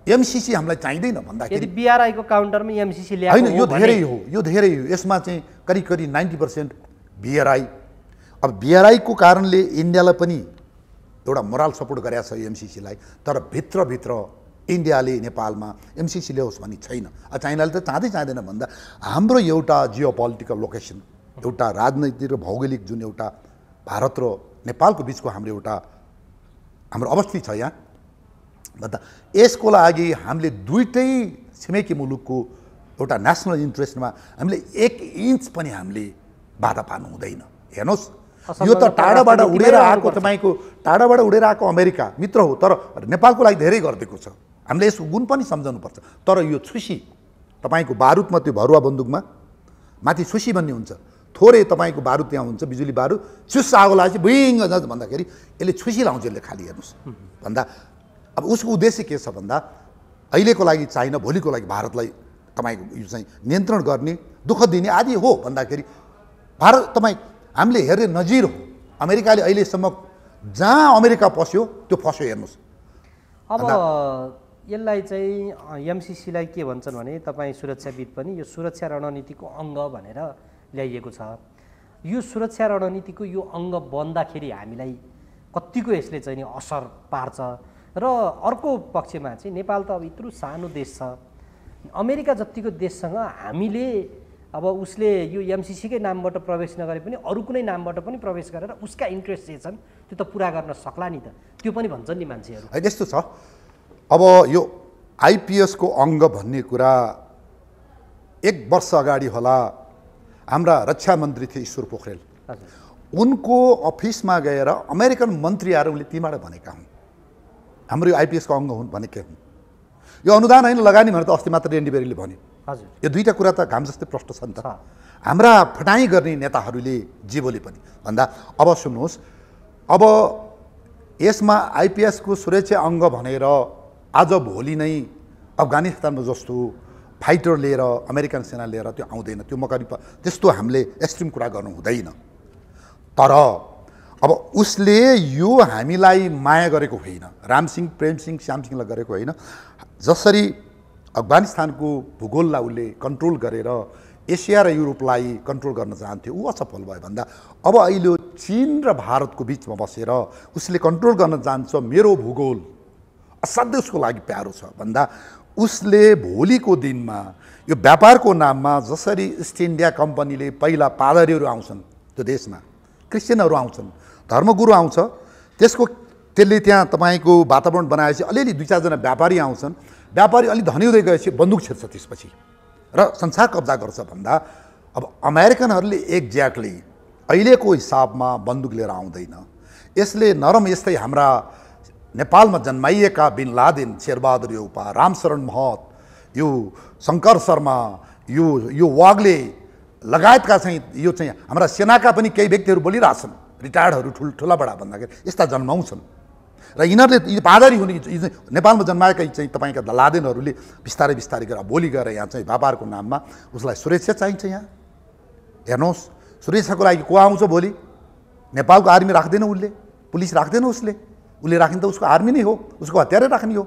A: एमसिसी हामीलाई चाहिँदैन भन्दाखेरि
H: बीआरआईको काउन्टरमा एमसिसी ल्याएको
A: होइन। यो धेरै हो, यो धेरै हो। यसमा चाहिँ करिब करिब 90% बीआरआई। अब बीआरआईको कारणले इन्डियालाई पनि एउटा मोरल सपोर्ट गरेको छ एमसिसीलाई, तर भित्रभित्र इन्डियाले नेपालमा एमसिसी ल्याओस् भन्ने छैन। चाइनाले त चाहँदैन भन्दा हाम्रो एउटा जियो पोलिटिकल लोकेसन, एउटा राजनैतिक र भौगोलिक जुन एउटा भारत र नेपालको बिचको हाम्रो अवस्थित छ यहाँ भन्दा यसको लागि हामीले दुईटै छिमेकी मुलुकको एउटा नेसनल इन्ट्रेस्टमा हामीले 1 इन्च पनि हामीले बाधा पार्नु हुँदैन। हेर्नुहोस्, यो त टाढाबाट उडेर आएको अमेरिका मित्र हो, तर नेपालको लागि धेरै गरिदिएको छ। हामीले यसको गुण पनि सम्झाउनुपर्छ। तर यो छुसी तपाईँको बारुदमा, त्यो भरुवा बन्दुकमा माथि छुसी भन्ने हुन्छ, थोरै तपाईँको बारुद त्यहाँ हुन्छ, बिजुली बारुद, चुस आगो लागेपछि बुइङ भन्दाखेरि यसले छुसी लाउँछ। यसले खालि हेर्नुहोस् भन्दा अब उसको उद्देश्य के छ भन्दा अहिलेको लागि चाइना, भोलिको लागि भारतलाई तपाईँको यो चाहिँ नियन्त्रण गर्ने, दुःख दिने आदि हो भन्दाखेरि भारत तपाईँ हामीले हेर्ने नजिर हो। अमेरिकाले अहिलेसम्म जहाँ अमेरिका पस्यो त्यो फस्यो। हेर्नुहोस्,
H: अब यसलाई चाहिँ एमसिसीलाई के भन्छन् भने तपाईँ सुरक्षाविद पनि यो सुरक्षा रणनीतिको अङ्ग भनेर ल्याइएको छ। यो सुरक्षा रणनीतिको यो अङ्ग बन्दाखेरि हामीलाई कतिको यसले चाहिँ असर पार्छ र अर्को पक्षमा चाहिँ नेपाल त अब यत्रो सानो देश छ, अमेरिका जतिको देशसँग हामीले अब उसले यो एमसिसीकै नामबाट प्रवेश नगरे पनि अरू कुनै नामबाट पनि प्रवेश गरेर उसका इन्ट्रेस्ट जे छन् त्यो त पुरा गर्न सक्ला नि त, त्यो पनि भन्छन् नि मान्छेहरू।
A: यस्तो छ, अब यो आइपिएसको अङ्ग भन्ने कुरा 1 वर्ष अगाडि होला हाम्रा रक्षा मन्त्री थिए ईश्वर पोखरेल, उनको अफिसमा गएर अमेरिकन मन्त्री आएर उनले तीबाट भनेका हुन् हाम्रो यो आइपिएसको अङ्ग हुन् भनेका हुन्। यो अनुदान होइन लगानी भनेर त अस्ति मात्र एनडी बेरीले भन्यो।
H: हजुर,
A: यो दुईवटा कुरा त घाम जस्तै प्रष्ट छ नि त। हाम्रा फटाइ गर्ने नेताहरूले जे बोले पनि भन्दा अब सुन्नुहोस्, अब यसमा आइपिएसको सुरक्षा अङ्ग भनेर आज भोलि नै अफगानिस्तानमा जस्तो फाइटर लिएर अमेरिकन सेना लिएर त्यो आउँदैन, त्यो मकरिब त्यस्तो हामीले एक्सट्रिम कुरा गर्नु हुँदैन। तर अब उसले यो हामीलाई माया गरेको होइन, रामसिंह प्रेमसिंह श्यामसिंहलाई गरेको होइन। जसरी अफगानिस्तानको भूगोललाई उसले कन्ट्रोल गरेर एसिया र युरोपलाई कन्ट्रोल गर्न चाहन्थ्यो, ऊ असफल भयो भन्दा अब अहिले चीन र भारतको बिचमा बसेर उसले कन्ट्रोल गर्न जान्छ, मेरो भूगोल असाध्यै उसको लागि प्यारो छ भन्दा उसले भोलिको दिनमा यो व्यापारको नाममा जसरी इस्ट इन्डिया कम्पनीले पहिला पादरीहरू आउँछन् त्यो देशमा, क्रिस्चियनहरू आउँछन्, धर्मगुरु आउँछ, त्यसले त्यहाँ तपाईँको वातावरण बनाएपछि अलिअलि 2-4 जना व्यापारी आउँछन्, व्यापारी अलि धनी हुँदै गएपछि बन्दुक छिर्छ त्यसपछि र संसार कब्जा गर्छ भन्दा अब अमेरिकनहरूले एक्ज्याक्टली अहिलेको हिसाबमा बन्दुक लिएर आउँदैन। यसले नरम यस्तै हाम्रा नेपालमा जन्माइएका बिन लादेन, शेरबहादुर यौपा, रामशरण महत, यो शङ्कर शर्मा, यो वाग्ले लगायतका चाहिँ यो चाहिँ हाम्रा सेनाका पनि केही व्यक्तिहरू बोलिरहेछन्, रिटायर्डहरू ठुला बडा भन्दाखेरि यस्ता जन्माउँछन् र यिनीहरूले पादरी हुने नेपालमा जन्माएका चाहिँ तपाईँका लादेनहरूले बिस्तारै गरेर भोलि गएर यहाँ चाहिँ व्यापारको नाममा उसलाई सुरक्षा चाहिन्छ। यहाँ हेर्नुहोस्, सुरक्षाको लागि को आउँछ भोलि? नेपालको आर्मी राख्दैन उसले, पुलिस राख्दैन उसले राख्ने त उसको आर्मी नै हो, उसको हतियारै राख्ने हो।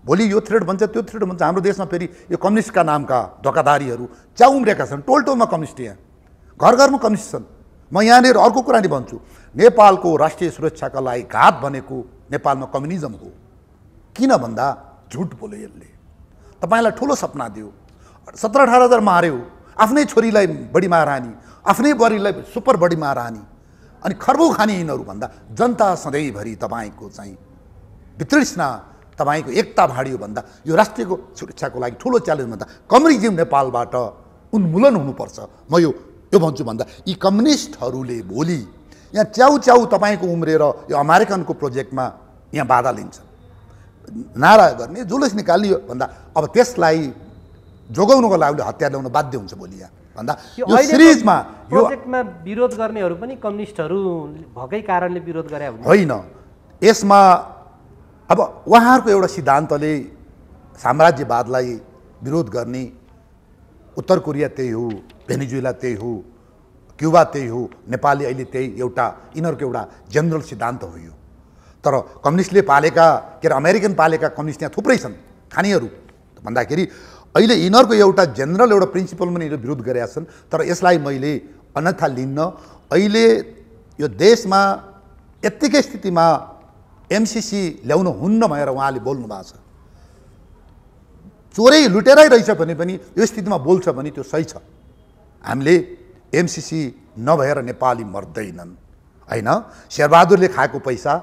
A: भोलि यो थ्रेड भन्छ, त्यो थ्रेड भन्छ। हाम्रो देशमा फेरि यो कम्युनिस्टका नामका धोकाधारीहरू च्या उम्रेका छन्, टोलमा कम्युनिस्ट, यहाँ घरमा कम्युनिस्ट छन्। म यहाँनिर अर्को कुरा नि भन्छु, नेपालको राष्ट्रिय सुरक्षाका लागि घात भनेको नेपालमा कम्युनिजम हो। किन भन्दा झुट बोल्यो यसले, तपाईँलाई ठुलो सपना दियो, 17-18 हजार मार्यो, आफ्नै छोरीलाई बढी मारहानी, आफ्नै बुहारीलाई सुपर बढी मारहानी, अनि खर्बौँ खाने यिनीहरू भन्दा जनता सधैँभरि तपाईँको चाहिँ वितृष्णा, तपाईँको एकता भाडियो भन्दा यो राष्ट्रियको सुरक्षाको लागि ठुलो च्यालेन्ज भन्दा कम्युनिजम नेपालबाट उन्मूलन हुनुपर्छ। म यो भन्छु भन्दा यी कम्युनिस्टहरूले भोलि यहाँ च्याउ तपाईँको उम्रेर यो अमेरिकनको प्रोजेक्टमा यहाँ बाधा लिन्छ, नारा गर्ने, जुलुस निकालियो भन्दा अब त्यसलाई जोगाउनुको लागि हतियार ल्याउन बाध्य हुन्छ भोलि यहाँ भन्दा यो सिरिजमा
H: प्रोजेक्टमा विरोध गर्नेहरू पनि कम्युनिस्टहरू भएकै कारणले विरोध गरे
A: होइन। यसमा अब उहाँहरूको एउटा सिद्धान्तले साम्राज्यवादलाई विरोध गर्ने, उत्तर कोरिया त्यही हो, भेनेजुएला त्यही हो, क्युबा त्यही हो, नेपालले अहिले त्यही एउटा यिनीहरूको एउटा जेनरल सिद्धान्त हो यो। तर कम्युनिस्टले पालेका के अरे अमेरिकन पालेका कम्युनिस्ट यहाँ थुप्रै छन् खानीहरू भन्दाखेरि अहिले यिनीहरूको एउटा जेनरल एउटा प्रिन्सिपल पनि यिनीहरू विरोध गरेका छन्। तर यसलाई मैले अन्यथा लिन्न। अहिले यो देशमा यत्तिकै स्थितिमा एमसिसी ल्याउनु हुन्न भनेर उहाँले बोल्नु भएको छ। चोरै लुटेरै रहेछ भने पनि यो स्थितिमा बोल्छ भने त्यो सही छ। हामीले एमसिसी नभएर नेपाली मर्दैनन् होइन। शेरबहादुरले खाएको पैसा,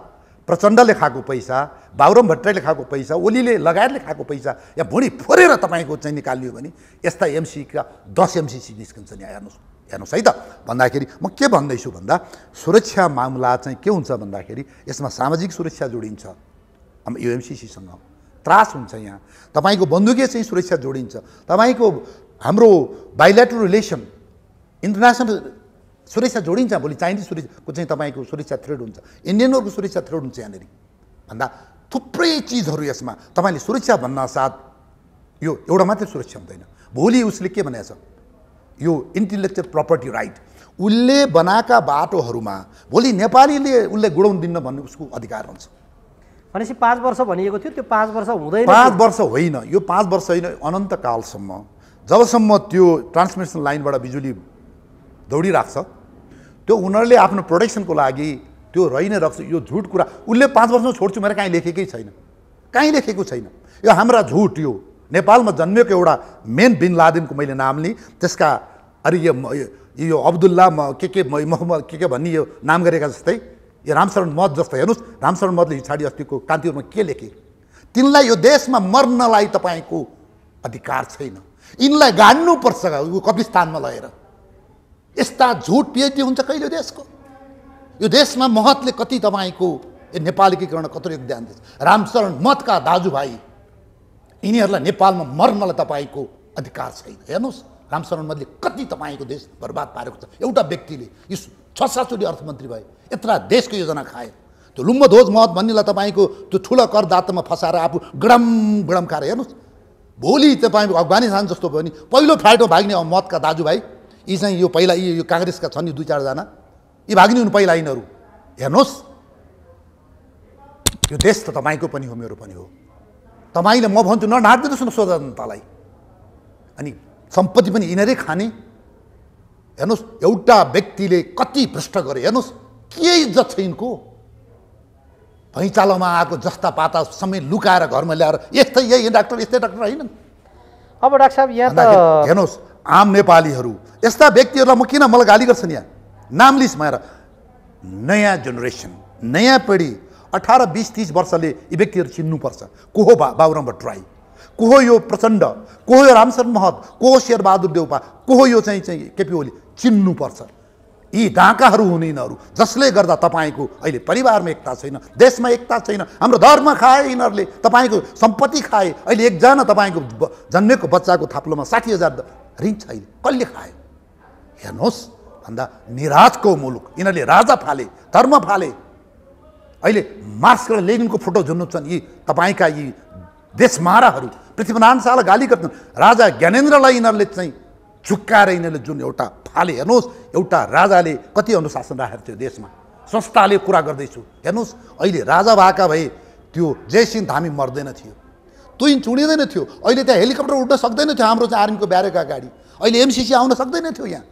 A: प्रचण्डले खाएको पैसा, बाबुराम भट्टराईले खाएको पैसा, ओलीले लगायतले खाएको पैसा यहाँ भुँडी फोरेर तपाईँको चाहिँ निकालियो भने यस्ता एमसिसीका 10 एमसिसी निस्कन्छन्। यहाँ हेर्नुहोस् है त। भन्दाखेरि म के भन्दैछु भन्दा सुरक्षा मामला चाहिँ के हुन्छ भन्दाखेरि यसमा सामाजिक सुरक्षा जोडिन्छ यो एमसिसीसँग, त्रास हुन्छ। यहाँ तपाईँको बन्दुकीय चाहिँ सुरक्षा जोडिन्छ, तपाईँको हाम्रो बाइलेटरल रिलेसन इन्टरनेसनल सुरक्षा जोडिन्छ। भोलि चाइनिज सुरक्षाको चाहिँ तपाईँको सुरक्षा थ्रेड हुन्छ, इन्डियनहरूको सुरक्षा थ्रेड हुन्छ यहाँनिर भन्दा थुप्रै चिजहरू यसमा तपाईँले सुरक्षा भन्ना साथ यो एउटा मात्रै सुरक्षा हुँदैन। भोलि उसले के भनेको छ यो इन्टेलेक्चुअल प्रपर्टी राइट, उसले बनाएका बाटोहरूमा भोलि नेपालीले उसले गुडाउन दिन्न भन्ने उसको अधिकार हुन्छ।
H: भनेपछि 5 वर्ष भनिएको थियो, त्यो 5 वर्ष हुँदैन।
A: 5 वर्ष होइन, यो 5 वर्ष होइन, अनन्तकालसम्म जबसम्म त्यो ट्रान्समिसन लाइनबाट बिजुली दौडिराख्छ त्यो उनीहरूले आफ्नो प्रोटेक्सनको लागि त्यो रहि नै राख्छ। यो झुट कुरा उसले 5 वर्षमा छोड्छु मेरो कहीँ लेखेकै छैन, कहीँ लेखेको छैन। यो हाम्रा झुट, यो नेपालमा जन्मेको एउटा मेन बिन लादेनको मैले नाम लिएँ, त्यसका अरे यो अब्दुल्ला मोहम्मद के भन्ने यो नाम गरेका जस्तै यो रामशरण महत जस्तो। हेर्नुहोस् रामशरण महतले छाडी अस्तिको कान्तिपुरमा के लेखे, तिनलाई यो देशमा मर्नलाई तपाईँको अधिकार छैन, यिनलाई गाड्नुपर्छ यो कब्रिस्तानमा लगेर। यस्ता झुट पिएचडी हुन्छ कहिले देशको। यो देशमा महतले कति तपाईँको नेपालीकरण कत्रो योगदान दिन्छ। रामशरण महतका दाजुभाइ यिनीहरूलाई नेपालमा मर्नलाई तपाईँको अधिकार छैन। हेर्नुहोस् रामशरण महतले कति तपाईँको देश बर्बाद पारेको छ। एउटा व्यक्तिले यो 6-7 चोटि अर्थमन्त्री भए, यत्रा देशको योजना खाए, त्यो लुम्बध्वज मत भन्नेलाई तपाईँको त्यो ठुलो करदातामा फसाएर आफू गडम गडम खाएर हेर्नुहोस् भोलि तपाईँको अफगानिस्तान जस्तो भयो नि पहिलो फ्लाइटमा भाग्ने मतका दाजुभाइ यी चाहिँ यो पहिला यो काङ्ग्रेसका छन् नि 2-4 जना यी भाग्ने हुनु पहिला यिनीहरू हेर्नुहोस् यो देश त तपाईँको पनि हो मेरो पनि हो तपाईँले म भन्छु नढाँट्दिनुहोस् न स्वतन्त्रतालाई अनि सम्पत्ति पनि यिनीहरू खाने हेर्नुहोस् एउटा व्यक्तिले कति भ्रष्ट गरे हेर्नुहोस् के इज्जत छ यिनको भैँचालोमा आएको जस्ता पाता समेत लुकाएर घरमा ल्याएर यस्तै यही डाक्टर यस्तै डाक्टर होइन
H: अब डाक्टर साहब यहाँ त
A: हेर्नुहोस् आम नेपालीहरू यस्ता व्यक्तिहरूलाई म किन मलाई गाली गर्छन् यहाँ नाम लिस भएर नयाँ जेनेरेसन नयाँ पिँढी 18, 20, 30 वर्षले यी व्यक्तिहरू चिन्नुपर्छ को हो बाबुराम भट्टराई को हो यो प्रचण्ड को हो यो रामशरण महत को हो शेरबहादुर देउपा को हो यो चाहिँ केपी ओली चिन्नुपर्छ यी डाँकाहरू हुने यिनीहरू जसले गर्दा तपाईँको अहिले परिवारमा एकता छैन देशमा एकता छैन हाम्रो धर्म खाए यिनीहरूले तपाईँको सम्पत्ति खाए अहिले एकजना तपाईँको जन्मेको बच्चाको थाप्लोमा 60,000 ऋण छैन कसले खाए हेर्नुहोस् भन्दा निराजको मुलुक यिनीहरूले राजा फाले धर्म फाले अहिले मार्क्स र लेनिनको फोटो झुन्नु छन् यी तपाईँका यी देशमाराहरू पृथ्वीनारायण शाहलाई गाली गर्छन् राजा ज्ञानेन्द्रलाई यिनीहरूले चाहिँ झुक्काएर यिनीहरूले जुन एउटा फाले हेर्नुहोस् एउटा राजाले कति अनुशासन राखेको थियो देशमा संस्थाले कुरा गर्दैछु हेर्नुहोस् अहिले राजा भएका भए त्यो जयसिंह धामी मर्दैन थियो तुइन चुडिँदैन थियो अहिले त्यहाँ हेलिकप्टर उड्न सक्दैन थियो हाम्रो चाहिँ आर्मीको ब्यारेक अगाडि अहिले एमसिसी आउन सक्दैन थियो यहाँ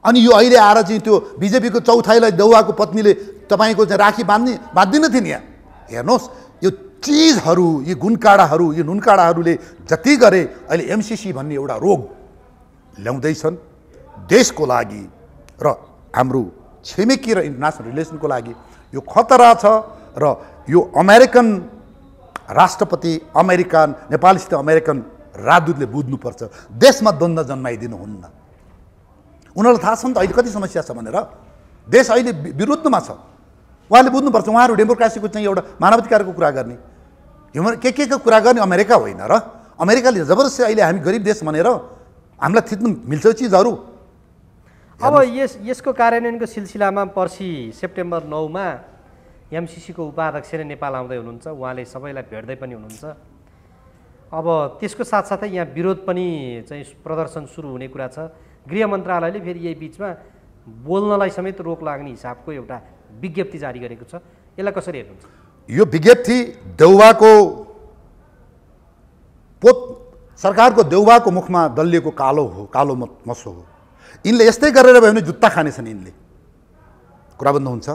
A: अनि यो अहिले आएर चाहिँ त्यो बिजेपीको चौथाइलाई देउवाको पत्नीले तपाईँको चाहिँ राखी बाँध्दिन थिइन् यहाँ हेर्नुहोस् यो चिजहरू यी गुणकाडाहरू यी नुनकाडाहरूले जति गरे अहिले एमसिसी भन्ने एउटा रोग ल्याउँदैछन् देशको लागि र हाम्रो छिमेकी र इन्टरनेसनल रिलेसनको लागि यो खतरा छ र यो अमेरिकन राष्ट्रपति अमेरिकन नेपालस्थित अमेरिकन राजदूतले बुझ्नुपर्छ देशमा द्वन्द्व जन्माइदिनु हुन्न उनीहरूलाई थाहा छ नि त अहिले कति समस्या छ भनेर देश अहिले विरुद्धमा छ उहाँले बुझ्नुपर्छ उहाँहरू डेमोक्रेसीको चाहिँ एउटा मानवाधिकारको कुरा गर्ने के कुरा गर्ने अमेरिका होइन र अमेरिकाले जबरजस्ती अहिले हामी गरिब देश भनेर हामीलाई थिच्नु मिल्छ चिजहरू
H: अब यसको कार्यान्वयनको सिलसिलामा पर्सि सेप्टेम्बर 9 एमसिसीको उपाध्यक्ष नै नेपाल आउँदै हुनुहुन्छ उहाँले सबैलाई भेट्दै पनि हुनुहुन्छ अब त्यसको साथसाथै यहाँ विरोध पनि चाहिँ प्रदर्शन सुरु हुने कुरा छ गृह मन्त्रालयले फेरि यही बिचमा बोल्नलाई समेत रोक लाग्ने हिसाबको एउटा विज्ञप्ति जारी गरेको छ यसलाई कसरी हेर्नुहुन्छ
A: यो विज्ञप्ति देउवाको सरकारको देउवाको मुखमा दलिएको कालो मसो हो यिनले यस्तै गरेर भयो भने जुत्ता खानेछन् यिनले कुरा बुझ्नुहुन्छ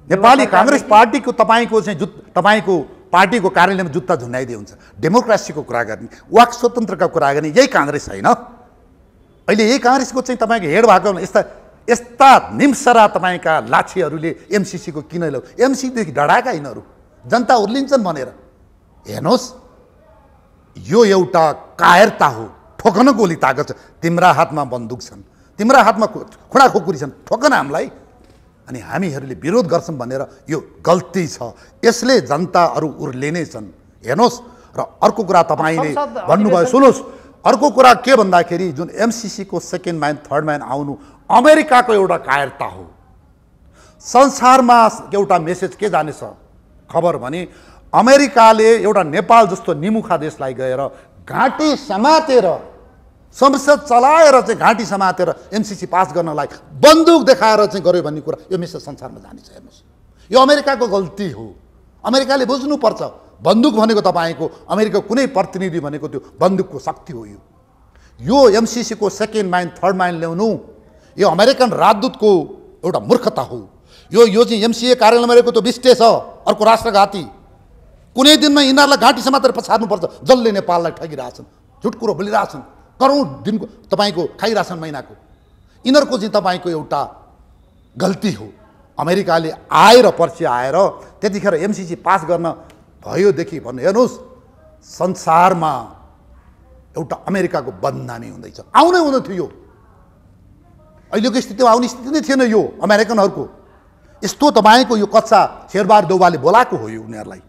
A: नेपाली काङ्ग्रेस पार्टीको तपाईँको चाहिँ तपाईँको पार्टीको कार्यालयमा जुत्ता झुन्डाइदिए हुन्छ डेमोक्रेसीको कुरा गर्ने वाक स्वतन्त्रका कुरा गर्ने यही काङ्ग्रेस होइन अहिले यही काङ्ग्रेसको चाहिँ तपाईँको हेड भएको यस्ता निम्सरा तपाईँका लाछीहरूले एमसिसीको किन ल्याउ एमसीदेखि डढाएका यिनीहरू जनता उर्लिन्छन् भनेर हेर्नुहोस् यो एउटा कायरता हो ठोकन गोली तागत छ तिम्रा हातमा बन्दुक छन् तिम्रा हातमा खुडा खुकुरी छन् ठोकन हामीलाई अनि हामीहरूले विरोध गर्छौँ भनेर यो गल्ती छ यसले जनताहरू उर्लिने छन् हेर्नुहोस् र अर्को कुरा तपाईँले भन्नुभयो सुन्नुहोस् अर्को कुरा के भन्दाखेरि जुन एमसिसीको सेकेन्ड म्यान थर्ड म्यान आउनु अमेरिकाको एउटा कायरता हो संसारमा एउटा मेसेज के जानेछ खबर भने अमेरिकाले एउटा नेपाल जस्तो निमुखा देशलाई गएर घाँटी समातेर संसद चलाएर चाहिँ घाँटी समातेर एमसिसी पास गर्नलाई बन्दुक देखाएर चाहिँ गर्यो भन्ने कुरा यो मेसेज संसारमा जानेछ हेर्नुहोस् यो अमेरिकाको गल्ती हो अमेरिकाले बुझ्नुपर्छ बन्दुक भनेको तपाईँको अमेरिकाको कुनै प्रतिनिधि भनेको त्यो बन्दुकको शक्ति हो यो एमसिसीको सेकेन्ड म्यान थर्ड म्यान ल्याउनु यो अमेरिकन राजदूतको एउटा मूर्खता हो यो चाहिँ एमसिए कार्यालयमा रहेको त्यो बिस्टे छ अर्को राष्ट्रघाती कुनै दिनमा यिनीहरूलाई घाँटी समातेर पछार्नुपर्छ जसले नेपाललाई ठगिरहेछन् झुट कुरो बोलिरहेछन् करोड दिनको तपाईँको खाइरहेछन् महिनाको यिनीहरूको चाहिँ तपाईँको एउटा गल्ती हो अमेरिकाले आएर पर्सि आएर त्यतिखेर एमसिसी पास गर्न भयोदेखि भन्नु हेर्नुहोस् संसारमा एउटा अमेरिकाको बदनामी हुँदैछ आउनै हुँदै थियो यो अहिलेको स्थितिमा आउने स्थिति नै थिएन यो अमेरिकनहरूको यस्तो तपाईँको यो कच्चा शेरबहादुर देउवाले बोलाएको हो यो उनीहरूलाई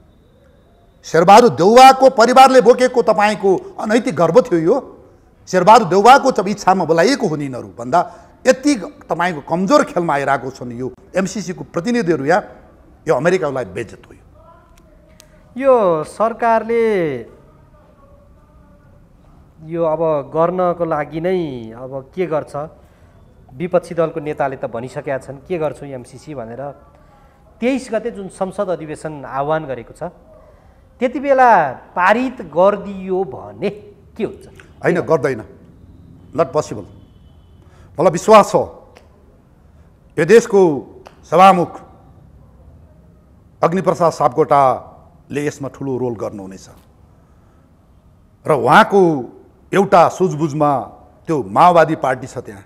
A: शेरबहादुर देउवाको परिवारले बोकेको तपाईँको अनैतिक गर्व थियो यो शेरबहादुर देउवाको इच्छामा बोलाइएको हो नि यिनीहरू भन्दा यति तपाईँको कमजोर खेलमा आइरहेको छन् यो एमसिसीको प्रतिनिधिहरू यहाँ यो अमेरिकाको लागि बेइज्जत हो।
H: यो सरकारले यो अब गर्नको लागि नै अब के गर्छ, विपक्षी दलको नेताले त भनिसकेका छन् के गर्छौँ एमसिसी भनेर। 23 गते जुन संसद अधिवेशन आह्वान गरेको छ त्यति बेला पारित गरिदियो भने के हुन्छ?
A: होइन, गर्दैन, नट पोसिबल। मलाई विश्वास छ यो देशको सभामुख अग्निप्रसाद सापकोटाले यसमा ठुलो रोल गर्नुहुनेछ र उहाँको एउटा सुझबुझमा त्यो माओवादी पार्टी छ त्यहाँ,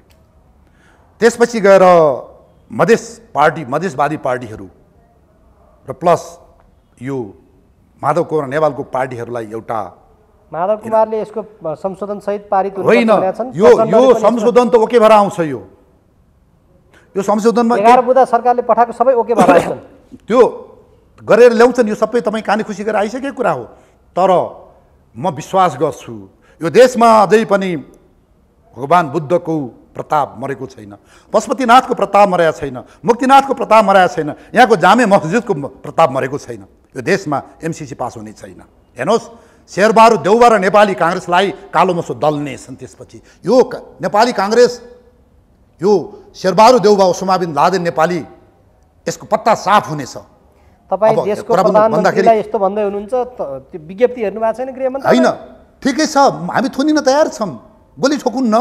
A: त्यसपछि गएर मधेसवादी पार्टीहरू र प्लस यो माधव कुमार नेवालको पार्टीहरूलाई एउटा
H: माधव कुमारले यसको संशोधन सहित पारित
A: होइन, यो संशोधन त ओके भएर आउँछ। यो संशोधनमा
H: 11 बुँदा सरकारले पठाएको सबै ओके भएर आउँछन्,
A: त्यो गरेर ल्याउँछन्। यो सबै तपाईँ कानी खुसी गरेर आइसकेको कुरा हो। तर म विश्वास गर्छु यो देशमा अझै पनि भगवान् बुद्धको प्रताप मरेको छैन, पशुपतिनाथको प्रताप मरेको छैन, मुक्तिनाथको प्रताप मरेको छैन, यहाँको जामे मस्जिदको प्रताप मरेको छैन। यो देशमा एमसिसी पास हुने छैन। हेर्नुहोस्, शेरबहादुर देउवा र नेपाली काङ्ग्रेसलाई कालो मसो दल्नेछन्। त्यसपछि यो नेपाली काङ्ग्रेस, यो Sher Bahadur Deuba Osama bin Laden Nepali, यसको पत्ता साफ हुनेछ।
H: तपाईँ देशको प्रधानमन्त्रीलाई यस्तो भन्दै हुनुहुन्छ, त्यो विज्ञप्ति हेर्नु भएको छैन गृहमन्त्री?
A: होइन, ठिकै छ, हामी थुनिन तयार छौँ, गोली ठोकुन्न,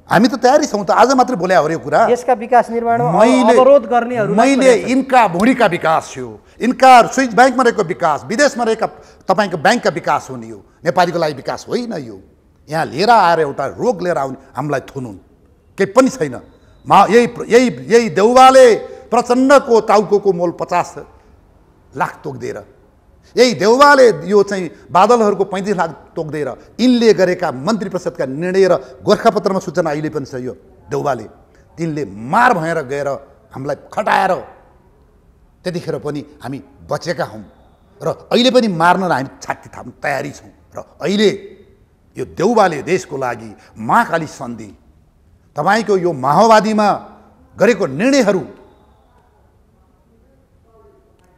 A: हामी त तयारी छौँ त। आज मात्रै बोले हो यो कुरा।
H: देशका विकास निर्माणमा अवरोध गर्नेहरू
A: मैले इनका भुँडीका विकास थियो, इनका स्विस ब्याङ्कमा रहेको विकास, विदेशमा रहेका तपाईँको ब्याङ्कका विकास हुने हो, नेपालीको लागि विकास होइन। यो यहाँ लिएर आएर एउटा रोग लिएर आउने हामीलाई थुनुन् केही पनि छैन। यही देउवाले प्रचण्डको टाउको मोल 50 लाख तोक्दिएर, यही देउवाले यो चाहिँ बादलहरूको 35 लाख तोक्दिएर यिनले गरेका मन्त्री परिषदका निर्णय र गोर्खापत्रमा सूचना अहिले पनि छ। यो देउवाले तिनले मार भएर गएर हामीलाई खटाएर त्यतिखेर पनि हामी बचेका हौँ र अहिले पनि मार्न र हामी छाती थाप्न तयारी छौँ। र अहिले यो देउवाले देशको लागि महाकाली सन्धि, तपाईँको यो माओवादीमा गरेको निर्णयहरू,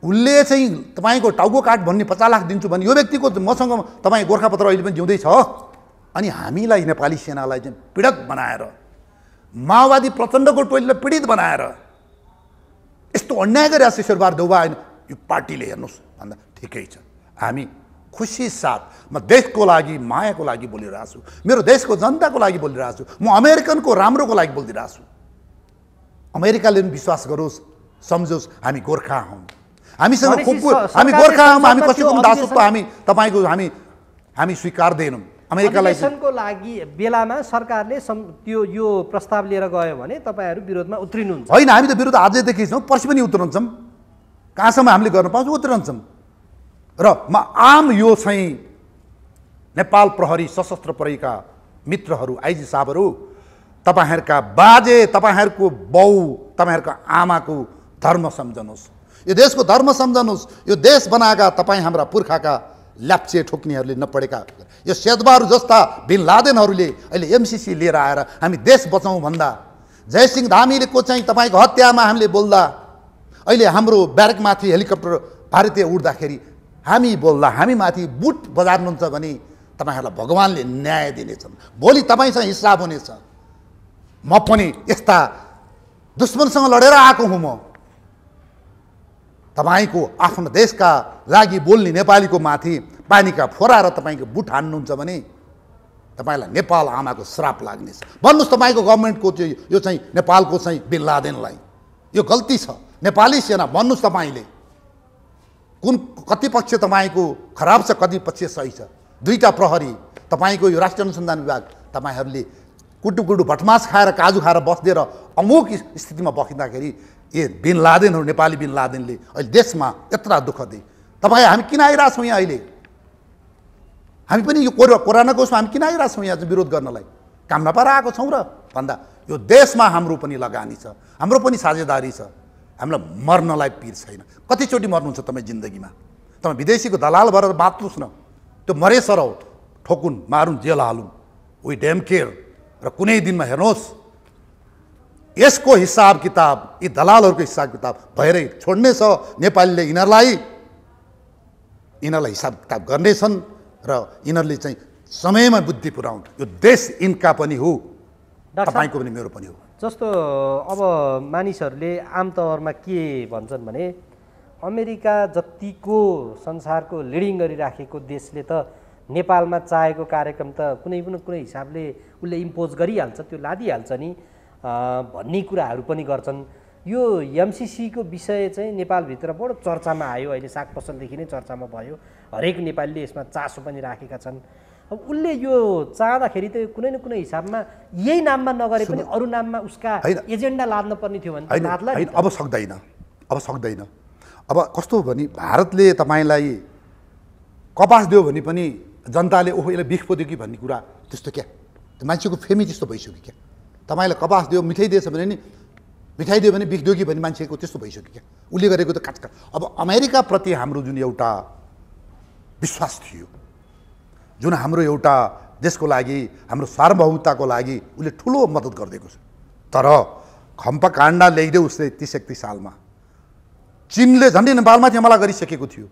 A: उसले चाहिँ तपाईँको टाउको काट भन्ने 50 लाख दिन्छु भन्ने यो व्यक्तिको मसँग तपाईँ गोर्खापत्र अहिले पनि जिउँदैछ। अनि हामीलाई नेपाली सेनालाई चाहिँ पीडक बनाएर, माओवादी प्रचण्डको टोलीलाई पीडित बनाएर यस्तो अन्याय गरिरहेको छ शेरबहादुर देउवा। होइन, यो पार्टीले हेर्नुहोस् भन्दा ठिकै छ। हामी खुसी साथ, म देशको लागि मायाको लागि बोलिरहेको छु, मेरो देशको जनताको लागि बोलिरहेको छु, म अमेरिकनको राम्रोको लागि बोलिरहेको छु। अमेरिकाले पनि विश्वास गरोस्, सम्झोस् हामी गोर्खा हौँ, हामीसँग हामी गोर्खा हौँ, हामी कसैको दासत्व हामी तपाईँको हामी स्वीकार्दैनौँ। अमेरिकालाई
H: को लागि बेलामा सरकारले त्यो यो प्रस्ताव लिएर गयो भने तपाईँहरू विरोधमा उत्रिनुहुन्छ?
A: होइन, हामी त विरोध आजैदेखि छौँ, पर्सि पनि उत्रन्छौँ। कहाँसम्म हामीले गर्न पाउँछौँ उत्रन्छौँ। र म आम यो चाहिँ नेपाल प्रहरी सशस्त्र प्रहरीका मित्रहरू, आइजी साहबहरू, तपाईँहरूका बाजे, तपाईँहरूको बाउ, तपाईँहरूका आमाको धर्म सम्झनुहोस्, यो देशको धर्म सम्झनुहोस्। यो देश बनाएका तपाईँ हाम्रा पुर्खाका ल्याप्चे ठोक्नेहरूले नपढेका, यो शेरबहादुर जस्ता बिन लादेनहरूले अहिले एमसिसी लिएर आएर हामी देश बचाउँ भन्दा, जयसिंह धामीको चाहिँ तपाईँको हत्यामा हामीले बोल्दा, अहिले हाम्रो ब्यारेकमाथि हेलिकप्टर भारतीय उड्दाखेरि हामी बोल्दा, हामी माथि बुट बजार्नुहुन्छ भने तपाईँहरूलाई भगवान्ले न्याय दिनेछन्। भोलि तपाईँसँग हिसाब हुनेछ। म पनि यस्ता दुश्मनसँग लडेर आएको हुँ। म तपाईँको आफ्नो देशका लागि बोल्ने नेपालीको माथि पानीका फोराएर तपाईँको बुट हान्नुहुन्छ भने तपाईँलाई नेपाल आमाको श्राप लाग्नेछ। भन्नुहोस् तपाईँको गभर्मेन्टको चाहिँ यो चाहिँ नेपालको चाहिँ बिन लादेनलाई यो गल्ती छ। नेपाली सेना भन्नुहोस् तपाईँले कति पक्ष तपाईँको खराब छ, कति पक्ष सही छ। दुईटा प्रहरी तपाईँको यो राष्ट्रिय अनुसन्धान विभाग, तपाईँहरूले कुटुकुटु भटमास खाएर काजु खाएर बस्दिएर अमुक स्थितिमा बस्दाखेरि ए बिन लादेनहरू, नेपाली बिन लादेनले अहिले देशमा यत्र दुःख दिए। तपाईँ हामी किन आइरहेछौँ यहाँ? अहिले हामी पनि यो कोरोनाको उसमा हामी किन आइरहेछौँ यहाँ विरोध गर्नलाई? काम नपाएर आएको छौँ र भन्दा यो देशमा हाम्रो पनि लगानी छ, हाम्रो पनि साझेदारी छ। हामीलाई मर्नलाई पिर छैन। कतिचोटि मर्नुहुन्छ तपाईँ जिन्दगीमा? तपाईँ विदेशीको दलाल भएर बाँच्नुहोस् न, त्यो मरेस रह ठोकुन्, मारुन्, जेल हालुन्, वी डेम केयर। र कुनै दिनमा हेर्नुहोस् यसको हिसाब किताब यी दलालहरूको हिसाब किताब भएरै छोड्ने छ। नेपालीले यिनीहरूलाई हिसाब किताब गर्नेछन् र यिनीहरूले चाहिँ समयमा बुद्धि पुर्याउन्। यो देश यिनका पनि हो, तपाईँको पनि मेरो पनि हो।
H: जस्तो अब मानिसहरूले आमतौरमा के भन्छन् भने अमेरिका जतिको संसारको लिडिङ गरिराखेको देशले त नेपालमा चाहेको कार्यक्रम त कुनै हिसाबले उसले इम्पोज गरिहाल्छ, त्यो लादिहाल्छ नि भन्ने कुराहरू पनि गर्छन्। यो एमसिसीको विषय चाहिँ नेपालभित्र बडो चर्चामा आयो, अहिले साग पसलदेखि नै चर्चामा भयो, हरेक नेपालीले यसमा चासो पनि राखेका छन्। अब उसले यो चाहँदाखेरि त कुनै न कुनै हिसाबमा यही नाममा नगरे पनि अरू नाममा उसका एजेन्डा लाद्न पर्ने थियो भने लाद्ला।
A: अब सक्दैन। अब कस्तो हो भने भारतले तपाईँलाई कपास दियो भने पनि जनताले ओहो यसले बिख पो दियो कि भन्ने कुरा त्यस्तो क्या, मान्छेको फेमी त्यस्तो भइसक्यो क्या। तपाईँलाई कपास दियो मिठाई दिएछ भने नि मिठाई दियो भने बिख दियो कि भन्ने मान्छेको त्यस्तो भइसक्यो क्या। उसले गरेको त काटकाट। अब अमेरिकाप्रति हाम्रो जुन एउटा विश्वास थियो, जुन हाम्रो एउटा देशको लागि हाम्रो सार्वभौमताको लागि उसले ठुलो मद्दत गरिदिएको छ। तर खम्पकाण्ड ल्याइदियो उसले 30-31 सालमा चीनले झन्डै नेपालमाथि हमला गरिसकेको थियो।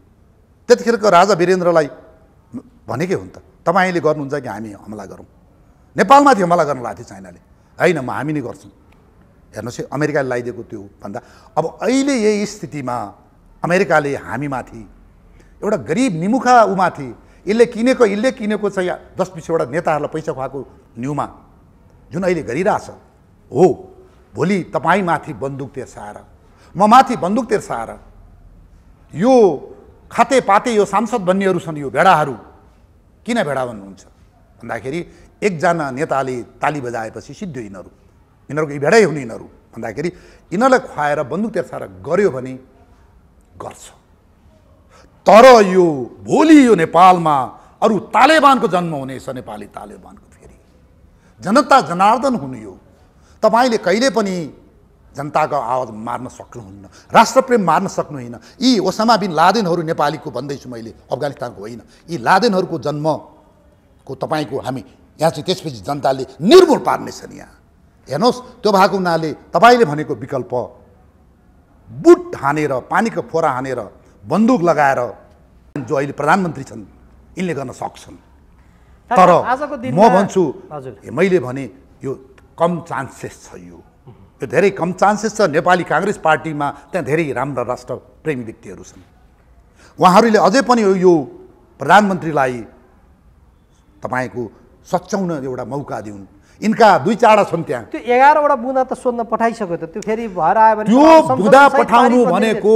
A: त्यतिखेरको राजा वीरेन्द्रलाई भनेकै हुन् त तपाईँले गर्नुहुन्छ कि हामी हमला गरौँ? नेपालमाथि हमला गर्न लाग्थ्यो चाइनाले, होइन हामी नै गर्छौँ। हेर्नुहोस् अमेरिकाले लगाइदिएको त्यो भन्दा अब अहिले यही स्थितिमा अमेरिकाले हामीमाथि एउटा गरिब निमुखा उमाथि यसले किनेको चाहिँ 10-20वटा नेताहरूलाई पैसा खुवाएको न्युमा जुन अहिले गरिरहेछ हो, भोलि तपाईँमाथि बन्दुक तेर्साएर म माथि बन्दुक तेर्साएर यो खातेपाते यो सांसद बन्नेहरू छन्, यो भेडाहरू किन भेडा भन्नुहुन्छ भन्दाखेरि एकजना नेताले ताली बजाएपछि सिद्धो यिनीहरूको भेडै हुने यिनीहरू भन्दाखेरि यिनीहरूलाई खुवाएर बन्दुक तेर्साएर गर्यो भने गर्छ। तर यो भोलि यो नेपालमा अरू तालेबानको जन्म हुनेछ, नेपाली तालेबानको फेरि जनता जनार्दन हुनु। यो तपाईँले कहिले पनि जनताको आवाज मार्न सक्नुहुन्न, राष्ट्रप्रेम मार्न सक्नुहुन्न। यी ओसामा बिन लादेनहरू नेपालीको भन्दैछु मैले, अफगानिस्तानको होइन। यी लादेनहरूको जन्मको तपाईँको हामी यहाँ चाहिँ त्यसपछि जनताले निर्मूल पार्नेछन्। यहाँ हेर्नुहोस् त्यो भएको हुनाले तपाईँले भनेको विकल्प बुट हानेर पानीको फोरा हानेर बन्दुक लगाएर जो अहिले प्रधानमन्त्री छन् यिनले गर्न सक्छन्। तर म भन्छु मैले भने यो कम चान्सेस छ, यो धेरै कम चान्सेस छ। नेपाली काङ्ग्रेस पार्टीमा त्यहाँ धेरै राम्रा राष्ट्रप्रेमी व्यक्तिहरू छन्, उहाँहरूले अझै पनि यो प्रधानमन्त्रीलाई तपाईँको सच्याउन एउटा मौका दिउन्। यिनका 2-4 छन् त्यहाँ,
H: त्यो 11वटा बुँदा त सोध्न पठाइसक्यो त, त्यो फेरि भएर आयो भने
A: त्यो बुँदा पठाउनु भनेको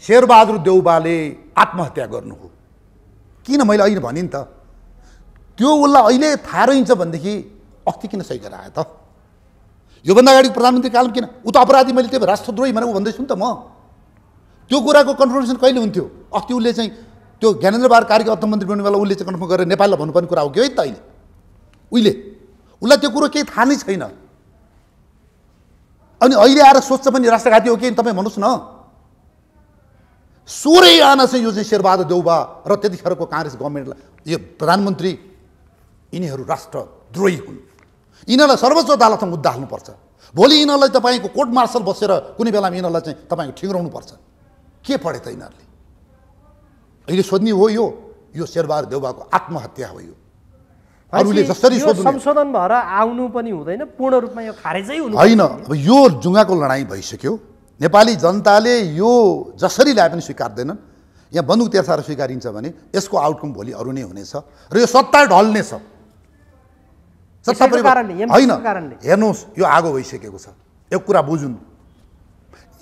A: शेरबहादुर देउबाले आत्महत्या गर्नु हो। किन मैले अहिले भने नि त त्यो उसलाई अहिले थाहा रहन्छ भनेदेखि अस्ति किन सही गरेर आयो त? योभन्दा अगाडि प्रधानमन्त्री कालमा किन? ऊ त अपराधी, मैले त्यो राष्ट्रद्रोही भनेर ऊ भन्दैछु नि त म। त्यो कुराको कन्फर्मेसन कहिले हुन्थ्यो? अस्ति उसले चाहिँ त्यो ज्ञानेन्द्र बहादुर कार्की अर्थमन्त्री बन्ने बेला उसले चाहिँ कन्फर्म गरेर नेपाललाई भन्नुपर्ने कुरा हो कि है त? अहिले उसलाई त्यो कुरो केही थाहा नै छैन। अनि अहिले आएर सोच्छ पनि राष्ट्रघाती हो कि तपाईँ भन्नुहोस् न। 16 आना चाहिँ यो चाहिँ शेरबहादुर देउबा र त्यतिखेरको काङ्ग्रेस गभर्मेन्टलाई यो प्रधानमन्त्री यिनीहरू राष्ट्रद्रोही हुन्। यिनीहरूलाई सर्वोच्च अदालतमा मुद्दा हाल्नुपर्छ। भोलि यिनीहरूलाई तपाईँको कोर्ट मार्सल बसेर कुनै बेलामा यिनीहरूलाई चाहिँ तपाईँको ठिङ्ग्राउनुपर्छ। के पढे त यिनीहरूले? अहिले सोध्ने हो यो शेरबहादुर देउबाको आत्महत्या हो। यो अरूले जसरी
H: संशोधन भएर आउनु पनि हुँदैन, पूर्ण रूपमा यो खारेजै हुनु
A: होइन। अब यो जुङ्गाको लडाइँ भइसक्यो। नेपाली जनताले यो जसरी ल्याए पनि स्वीकार्दैनन्। यहाँ बन्दुक तेर्साएर स्वीकारिन्छ भने यसको आउटकम भोलि अरू नै हुनेछ र यो सत्ता ढल्नेछ। सत्ता होइन, हेर्नुहोस् यो आगो भइसकेको छ। एक कुरा बुझुन्,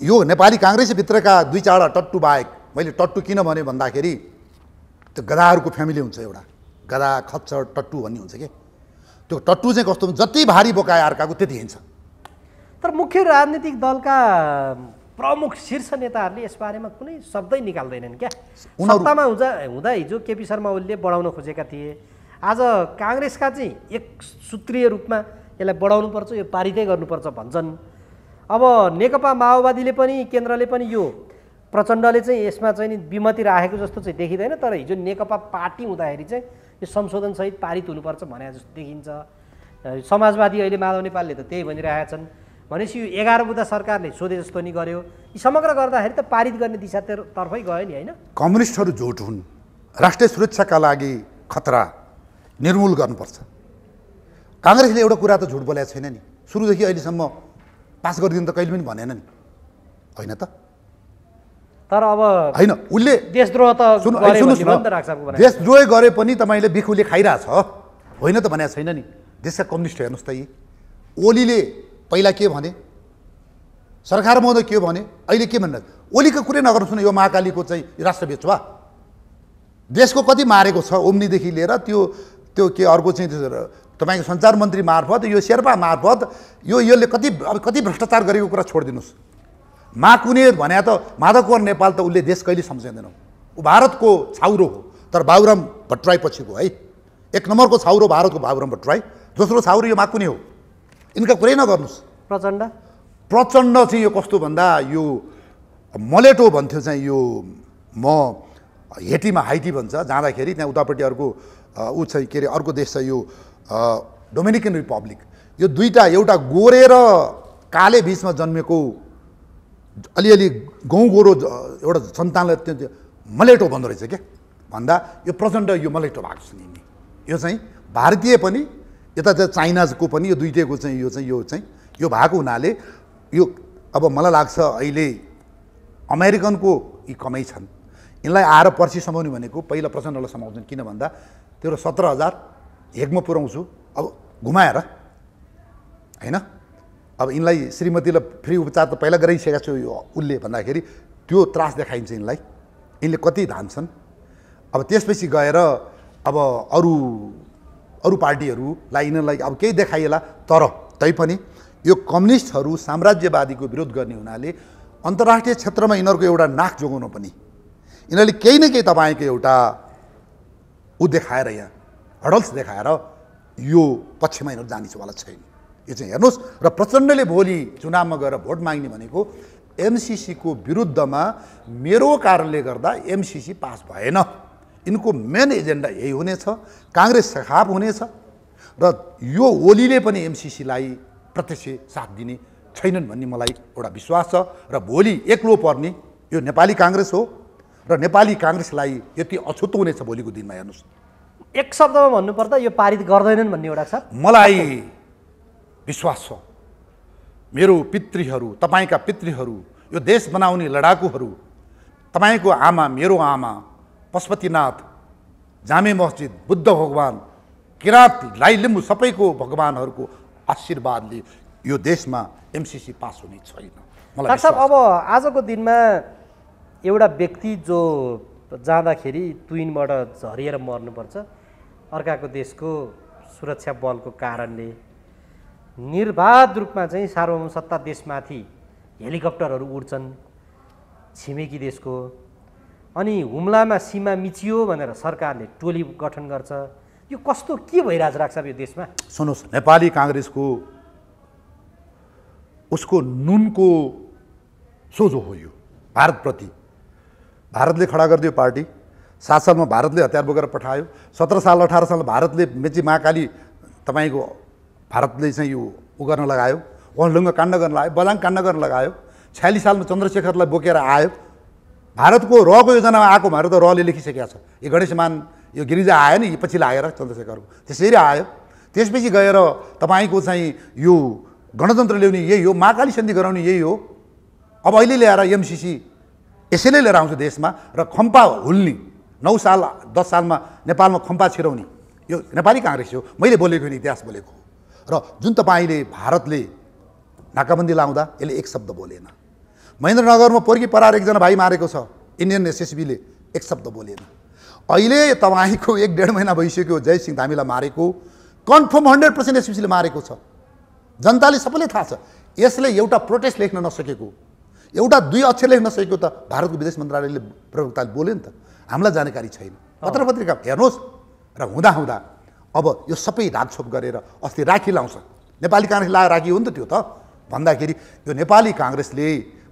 A: यो नेपाली काङ्ग्रेसभित्रका 2-4 टट्टु बाहेक, मैले टट्टु किन भने भन्दाखेरि त्यो गधाहरूको फ्यामिली हुन्छ, एउटा गधा खच्चर टट्टु भन्ने हुन्छ कि। त्यो टट्टु चाहिँ कस्तो जति भारी बोकाए अर्काको त्यति हिँड्छ।
H: तर मुख्य राजनीतिक दलका प्रमुख शीर्ष नेताहरूले यसबारेमा कुनै शब्दै निकाल्दैनन् क्या। सत्तामा हुँदा हिजो केपी शर्मा ओलीले बढाउन खोजेका थिए, आज काङ्ग्रेसका चाहिँ एक सूत्रीय रूपमा यसलाई बढाउनुपर्छ, यो पारितै गर्नुपर्छ भन्छन्। अब नेकपा माओवादीले पनि केन्द्रले पनि यो प्रचण्डले चाहिँ यसमा चाहिँ नि विमति राखेको जस्तो चाहिँ देखिँदैन। तर हिजो नेकपा पार्टी हुँदाखेरि चाहिँ यो संशोधनसहित पारित हुनुपर्छ भने जस्तो देखिन्छ। समाजवादी अहिले माधव नेपालले त त्यही भनिरहेका छन्। भनेपछि यो 11 बुँदा सरकारले सोधे जस्तो नि गर्यो। यी समग्र गर्दाखेरि त पारित गर्ने दिशातर्फै गयो नि होइन।
A: कम्युनिस्टहरू झुट हुन्, राष्ट्रिय सुरक्षाका लागि खतरा निर्मूल गर्नुपर्छ। काङ्ग्रेसले एउटा कुरा त झुट बोलेको छैन नि, सुरुदेखि अहिलेसम्म पास गरिदिनु त कहिले पनि भनेन नि, होइन त?
H: तर अब
A: होइन, उसले
H: देशद्रोह त
A: देशद्रोह गरे पनि तपाईँले बिखुले खाइरहेछ, होइन त भनेको छैन नि। देशका कम्युनिस्ट हेर्नुहोस् त, यी ओलीले पहिला के भने, सरकार महोदय के भने, अहिले के भन्नु? ओलीको कुरै नगर्नुहोस् न, यो महाकालीको चाहिँ राष्ट्र बेचवा देशको कति मारेको छ, ओम्नीदेखि लिएर त्यो के अर्को चाहिँ तपाईँको सञ्चार मन्त्री मार्फत, यो शेर्पा मार्फत, यसले कति भ्रष्टाचार गरेको कुरा छोडिदिनुहोस्। माकुने भने त माधव कुँवर नेपाल त उसले देश कहिले सम्झिँदैन, ऊ भारतको छाउरो हो, तर बाबुराम भट्टराई पछिको है। 1 नम्बरको छाउरो भारतको बाबुराम भट्टराई, दोस्रो छाउरो यो माकुने हो। यिनका कुरै नगर्नुहोस्। प्रचण्ड चाहिँ यो कस्तो भन्दा यो मलेटो भन्थ्यो चाहिँ, यो म हेटीमा हाइटी भन्छ, जाँदाखेरि त्यहाँ उतापट्टि अर्को ऊ चाहिँ के अरे अर्को देश छ यो डोमिनिकन रिपब्लिक। यो दुईवटा, एउटा गोरे र काले बिचमा जन्मेको अलिअलि गहुँ गोरो एउटा सन्तानलाई त्यो मलेटो भन्दो रहेछ क्या, भन्दा यो प्रचण्ड यो मलेटो भएको छ नि। यो चाहिँ भारतीय पनि यता चाइनाको पनि यो दुइटैको चाहिँ यो भएको हुनाले यो अब मलाई लाग्छ अहिले अमेरिकनको यी कमै छन्, यिनलाई आएर पर्सि समाउने भनेको पहिला प्रचण्डलाई समाउँछन्। किन भन्दा तेरो 17,000 हेगमा पुऱ्याउँछु अब घुमाएर होइन। अब यिनलाई श्रीमतीलाई फ्री उपचार त पहिला गराइसकेको छु यो उसले भन्दाखेरि त्यो त्रास देखाइन्छ यिनलाई, यिनले कति धान्छन्। अब त्यसपछि गएर अब अरू पार्टीहरूलाई यिनीहरूलाई अब केही देखाइएला, तर तैपनि यो कम्युनिस्टहरू साम्राज्यवादीको विरोध गर्ने हुनाले अन्तर्राष्ट्रिय क्षेत्रमा यिनीहरूको एउटा नाक जोगाउनु पनि यिनीहरूले केही न केही तपाईँको एउटा देखाएर, यहाँ हडल्स देखाएर यो पक्षमा यिनीहरू जानेछवाला छैन। यो चाहिँ हेर्नुहोस्। र प्रचण्डले भोलि चुनावमा गएर भोट माग्ने भनेको एमसिसीको विरुद्धमा मेरो कारणले गर्दा एमसिसी पास भएन, यिनको मेन एजेन्डा यही हुनेछ, काङ्ग्रेस सखाप हुनेछ र यो ओलीले पनि एमसिसीलाई प्रत्यक्ष साथ दिने छैनन् भन्ने मलाई एउटा विश्वास छ। र भोलि एक्लो पर्ने यो नेपाली काङ्ग्रेस हो र नेपाली काङ्ग्रेसलाई यति अछुतो हुनेछ भोलिको दिनमा। हेर्नुहोस्,
H: एक शब्दमा भन्नुपर्दा यो पारित गर्दैनन् भन्ने एउटा छ
A: मलाई विश्वास छ। मेरो पितृहरू, तपाईँका पितृहरू, यो देश बनाउने लडाकुहरू, तपाईँको आमा, मेरो आमा, पशुपतिनाथ, जामे मस्जिद, बुद्ध भगवान, किराँत, राई लिम्बू सबैको भगवानहरूको आशीर्वादले यो देशमा एमसिसी पास हुने छैन।
H: डाक्टर साहब, अब आजको दिनमा एउटा व्यक्ति जो जाँदाखेरि तुइनबाट झरिएर मर्नुपर्छ, अर्काको देशको सुरक्षा बलको कारणले निर्बाध रूपमा चाहिँ सार्वभौम सत्ता देशमाथि हेलिकप्टरहरू उड्छन् छिमेकी देशको, अनि हुम्लामा सीमा मिचियो भनेर सरकारले टोली गठन गर्छ। यो कस्तो के भइरहेछ डाक्टर साहब यो देशमा?
A: सुन्नुहोस्, नेपाली काङ्ग्रेसको उसको नुनको सोझो हो यो भारतप्रति। भारतले खडा गरिदियो पार्टी, 7 सालमा भारतले हतियार बोकेर पठायो, 17 साल 18 सालमा भारतले मेची महाकाली तपाईँको भारतले चाहिँ यो गर्न लगायो, वनढुङ्गा काण्ड गर्न लगायो, बलाङ काण्ड गर्न लगायो। 46 सालमा चन्द्रशेखरलाई बोकेर आयो, भारतको रको योजनामा आएको भनेर त रले लेखिसकेको छ। यो गणेशमान यो गिरिजा आयो नि पछि लागेर चन्द्रशेखरको, त्यसरी आयो। त्यसपछि गएर तपाईँको चाहिँ यो गणतन्त्र ल्याउने यही हो, महाकाली सन्धि गराउने यही हो। अब अहिले ल्याएर एमसिसी यसैले लिएर आउँछ देशमा र खम्पा हुल्ने। 9 साल 10 सालमा नेपालमा खम्पा छिराउने यो नेपाली काङ्ग्रेस हो। मैले बोलेको इतिहास बोलेको हो। र जुन तपाईँले भारतले नाकाबन्दी लाउँदा यसले एक शब्द बोलेन। महेन्द्रनगरमा पोर्की परार एकजना भाइ मारेको छ, इन्डियन एसएसबीले एक शब्द बोलेन। अहिले तपाईँको 1-1.5 महिना भइसक्यो जयसिंह धामीलाई मारेको, कन्फर्म 100% एसएसबीले मारेको छ। जनताले सबैले थाहा छ। यसले एउटा प्रोटेस्ट लेख्न नसकेको, एउटा 2 अक्षर लेख्न नसकेको त भारतको विदेश मन्त्रालयले प्रवक्ताले बोल्यो नि त, हामीलाई जानकारी छैन। पत्रपत्रिका हेर्नुहोस्। र हुँदा अब यो सबै राजछोप गरेर अस्ति राखी लाउँछ, नेपाली काङ्ग्रेस लाएर राखी हो नि त त्यो त, भन्दाखेरि यो नेपाली काङ्ग्रेसले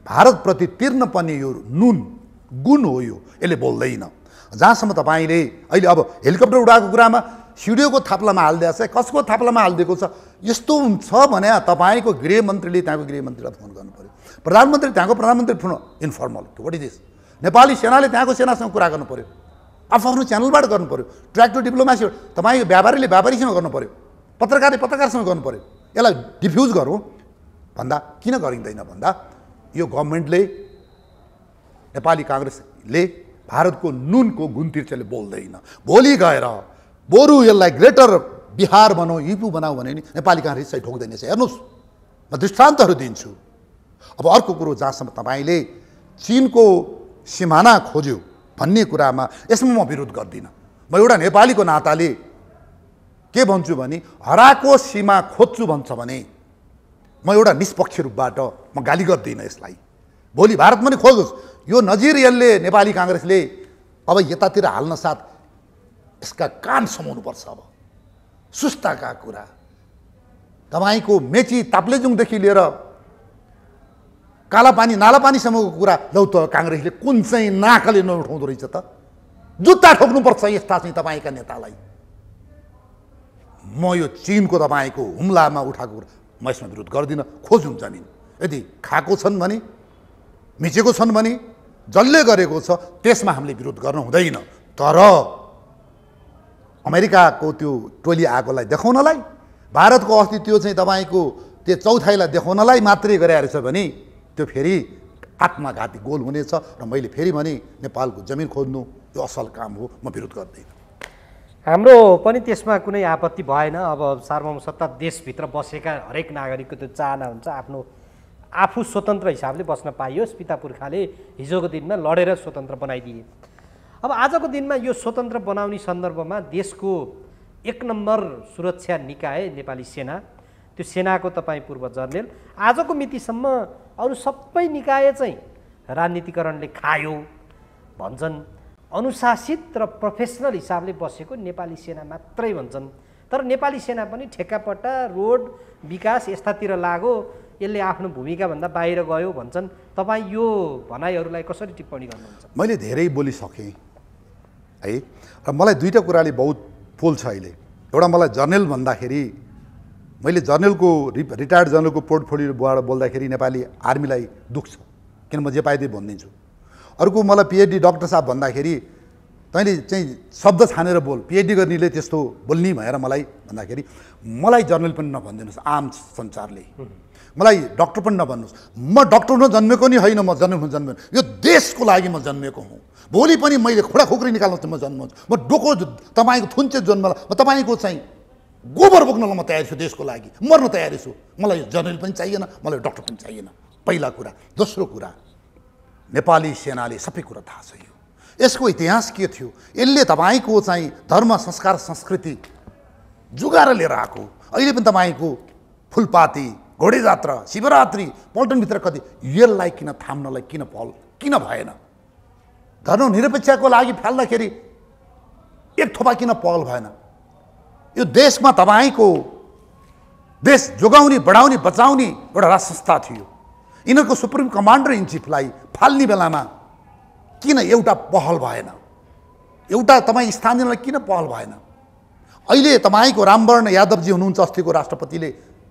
A: भारतप्रति तिर्न पर्ने यो नुन गुण हो, यो यसले बोल्दैन। जहाँसम्म तपाईँले अहिले अब हेलिकप्टर उडाएको कुरामा सिडिओको थाप्लामा हालिदिएको छ, कसको थाप्लामा हालिदिएको छ। यस्तो हुन्छ भने तपाईँको गृहमन्त्रीले त्यहाँको गृहमन्त्रीलाई फोन गर्नु पऱ्यो, प्रधानमन्त्री त्यहाँको प्रधानमन्त्री phone informal what is this, नेपाली सेनाले त्यहाँको सेनासँग कुरा गर्नु पऱ्यो, आफ्नो च्यानलबाट गर्नु पऱ्यो, ट्र्याक टु डिप्लोमेसी तपाईँको व्यापारीले व्यापारीसँग गर्नु पऱ्यो, पत्रकारले पत्रकारसँग गर्नु पऱ्यो। यसलाई डिफ्युज गरौँ भन्दा किन गरिँदैन भन्दा यो गभर्मेन्टले नेपाली काङ्ग्रेसले भारतको नुनको गुन्तिर्चेले बोल्दैन। भोलि गएर बरु यसलाई ग्रेटर बिहार बनाऊ, युपी बनाऊ भने नि नेपाली काङ्ग्रेस चाहिँ ठोक्दैन। हेर्नुहोस्, म दृष्टान्तहरू दिन्छु। अब अर्को कुरो, जहाँसम्म तपाईँले चिनको सिमाना खोज्यो भन्ने कुरामा यसमा म विरोध गर्दिनँ। म एउटा नेपालीको नाताले के भन्छु भने हराएको सीमा खोज्छु भन्छ भने म एउटा निष्पक्ष रूपबाट म गाली गर्दिनँ यसलाई। भोलि भारतमा नि खोजोस्। यो नजिर यसले नेपाली काङ्ग्रेसले अब यतातिर हाल्न साथ यसका कान समाउनुपर्छ। अब सुस्ताका कुरा तपाईँको मेची ताप्लेजुङदेखि लिएर कालापानी नालापानीसम्मको कुरा लौ त काङ्ग्रेसले कुन चाहिँ नाकले नउठाउँदो रहेछ त। जुत्ता ठोक्नुपर्छ यस्ता चाहिँ तपाईँका नेतालाई। म यो चिनको तपाईँको हुम्लामा उठाएको कुरा म यसमा विरोध गर्दिनँ। खोजौँ जमिन, यदि खाएको छन् भने, मिचेको छन् भने, जसले गरेको छ त्यसमा हामीले विरोध गर्नु हुँदैन। तर अमेरिकाको त्यो टोली आएकोलाई देखाउनलाई, भारतको अस्ति त्यो चाहिँ तपाईँको त्यो चौथाइलाई देखाउनलाई मात्रै गरिरहेछ भने त्यो फेरि आत्मघाती गोल हुनेछ। र मैले फेरि भने नेपालको जमिन खोज्नु यो असल काम हो, म विरोध गर्दैन।
H: हाम्रो पनि त्यसमा कुनै आपत्ति भएन। अब सार्वभौम सत्ता देशभित्र बसेका हरेक नागरिकको त्यो चाहना हुन्छ आफ्नो आफू स्वतन्त्र हिसाबले बस्न पाइयोस्। पिता पुर्खाले हिजोको दिनमा लडेर स्वतन्त्र बनाइदिए। अब आजको दिनमा यो स्वतन्त्र बनाउने सन्दर्भमा देशको 1 नम्बर सुरक्षा निकाय नेपाली सेना, त्यो सेनाको तपाईँ पूर्व जर्नेल, आजको मितिसम्म अरू सबै निकाय चाहिँ राजनीतिकरणले खायो भन्छन्। अनुशासित र प्रोफेसनल हिसाबले बसेको नेपाली सेना मात्रै भन्छन्। तर नेपाली सेना पनि ठेक्कापट्टा, रोड विकास यस्तातिर लाग्यो, यसले आफ्नो भूमिकाभन्दा बाहिर गयो भन्छन्। तपाईँ यो भनाइहरूलाई कसरी टिप्पणी गर्नुहुन्छ?
A: मैले धेरै बोलिसकेँ है, र मलाई दुईवटा कुराले बहुत पोल्छ अहिले। एउटा मलाई जर्नल भन्दाखेरि मैले जर्नलको रिटायर्ड जर्नलको पोर्टफोलियोबाट बोल्दाखेरि नेपाली आर्मीलाई दुख्छ, किन म जे पाए त्यही भनिदिन्छु। अर्को मलाई पिएचडी डक्टर साहब भन्दाखेरि तैँले चाहिँ शब्द छानेर बोल, पिएचडी गर्नेले त्यस्तो बोल्ने भनेर मलाई भन्दाखेरि मलाई जर्नल पनि नभनिदिनुहोस्, आम सञ्चारले मलाई डक्टर पनि नभन्नुहोस्। म डक्टर हुन जन्मेको नि होइन, म जर्नल हुन जन्मेको, यो देशको लागि म जन्मेको हुँ। भोलि पनि मैले खुडा खुक्री निकाल्नु म जन्माउँछु, म डोको तपाईँको थुन्चे जन्मला, म तपाईँको चाहिँ गोबर बोक्नलाई म तयारी छु, देशको लागि मर्न तयारी छु। मलाई जर्नल पनि चाहिएन, मलाई डक्टर पनि चाहिएन, पहिला कुरा। दोस्रो कुरा, नेपाली सेनाले सबै कुरा थाहा छ। यसको इतिहास के थियो, यसले तपाईँको चाहिँ धर्म संस्कार संस्कृति जुगाएर लिएर आएको। अहिले पनि तपाईँको फुलपाती, घोडे जात्रा, शिवरात्रि, पल्टनभित्र कति, यसलाई किन थाम्नलाई किन भएन? धर्मनिरपेक्षको लागि फाल्दाखेरि एक थोपा किन पहल भएन? यो देशमा तपाईँको देश जोगाउने, बढाउने, बचाउने एउटा राज संस्था थियो। यिनीहरूको सुप्रिम कमान्डर इन चिफलाई फाल्ने बेलामा किन एउटा पहल भएन? एउटा तपाईँ स्थानीयलाई किन पहल भएन? अहिले तपाईँको रामवर्ण यादवजी हुनुहुन्छ, अस्तिको राष्ट्रपतिले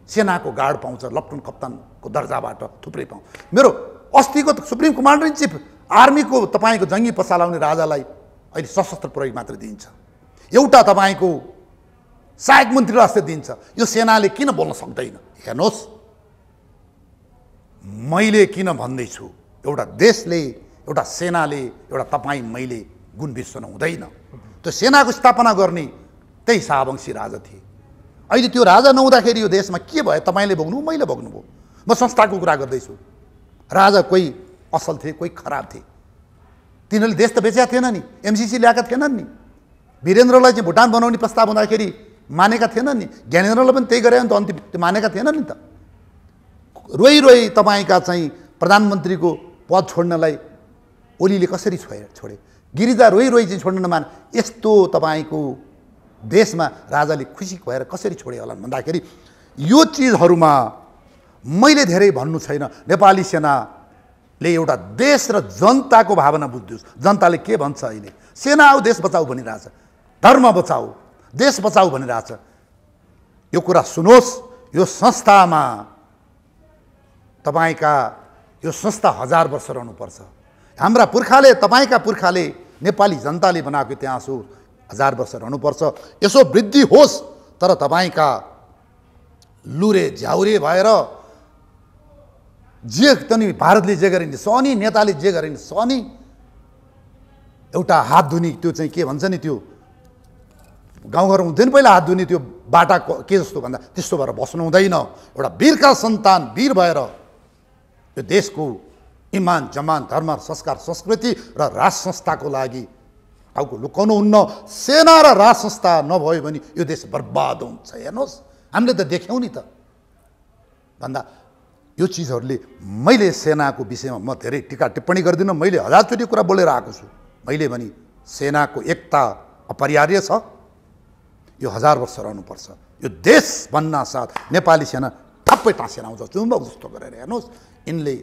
A: सेनाको गार्ड पाउँछ, लेफ्टिनेन्ट कप्तानको दर्जाबाट थुप्रै पाउँ। मेरो अस्तिको सुप्रिम कमान्डर इन चिफ आर्मीको तपाईँको जङ्गी पसालाउने राजालाई अहिले सशस्त्र प्रहरी मात्र दिन्छ, एउटा तपाईँको सहायक मन्त्रीलाई अस्ति दिन्छ। यो सेनाले किन बोल्न सक्दैन? हेर्नुहोस्, मैले किन भन्दैछु, एउटा देशले, एउटा सेनाले, एउटा तपाईँ मैले गुण बिर्सन हुँदैन। त्यो सेनाको स्थापना गर्ने त्यही शाहवंशी राजा थिए। अहिले त्यो राजा नहुँदाखेरि यो देशमा के भयो? तपाईँले भोग्नु, मैले भोग्नुभयो। म संस्थाको कुरा गर्दैछु। राजा कोही असल थिए, कोही खराब थिए। तिनीहरूले देश त बेचेका थिएन नि, एमसिसी ल्याएका थिएनन् नि। वीरेन्द्रलाई चाहिँ भुटान बनाउने प्रस्ताव हुँदाखेरि मानेका थिएनन् नि, ज्ञानेन्द्रलाई पनि त्यही गरे नि त, अन्तिम त्यो मानेका थिएनन् नि त। रोई तपाईँका चाहिँ प्रधानमन्त्रीको पद छोड्नलाई ओलीले कसरी छोडे? गिरिजा रोई चाहिँ छोड्न नमान। यस्तो तपाईँको देशमा राजाले खुसी भएर कसरी छोडे होला भन्दाखेरि यो चिजहरूमा मैले धेरै भन्नु छैन। नेपाली सेनाले एउटा देश र जनताको भावना बुझ्दियोस्। जनताले के भन्छ अहिले? सेना आऊ देश बचाऊ भनिरहेछ, धर्म बचाऊ, देश बचाऊ भनिरहेछ। यो कुरा सुनोस्, यो संस्थामा तपाईँका यो संस्था 1000 वर्ष रहनुपर्छ। हाम्रा पुर्खाले, तपाईँका पुर्खाले, नेपाली जनताले बनाएको इतिहास हो, 1000 वर्ष रहनुपर्छ। यसो वृद्धि होस्, तर तपाईँका लुरे झ्याउरे भएर जे तनी भारतले जे गरिन् सनी, नेताले जे गरिन् सनी, एउटा हात धुनी त्यो चाहिँ के भन्छ नि, त्यो गाउँघरमा हुँदैन पहिला हात धुनी, त्यो बाटा के जस्तो भन्दा त्यस्तो भएर बस्नु हुँदैन। एउटा वीरका सन्तान वीर भएर यो देशको इमान जमान धर्म संस्कार संस्कृति र राज संस्थाको लागि टाउको लुकाउनु हुन्न। सेना र राज संस्था नभयो भने यो देश बर्बाद हुन्छ। हेर्नुहोस्, हामीले त देख्यौँ नि त भन्दा यो चिजहरूले। मैले सेनाको विषयमा म धेरै टिका टिप्पणी गर्दिनँ, मैले 1000चोटि कुरा बोलेर आएको छु। मैले भने सेनाको एकता अपरिहार्य छ, यो 1000 वर्ष रहनुपर्छ। यो देश बन्न साथ नेपाली सेना ठप्पै टाँसेर आउँछ, चुम्बक जस्तो गरेर। हेर्नुहोस्, यिनले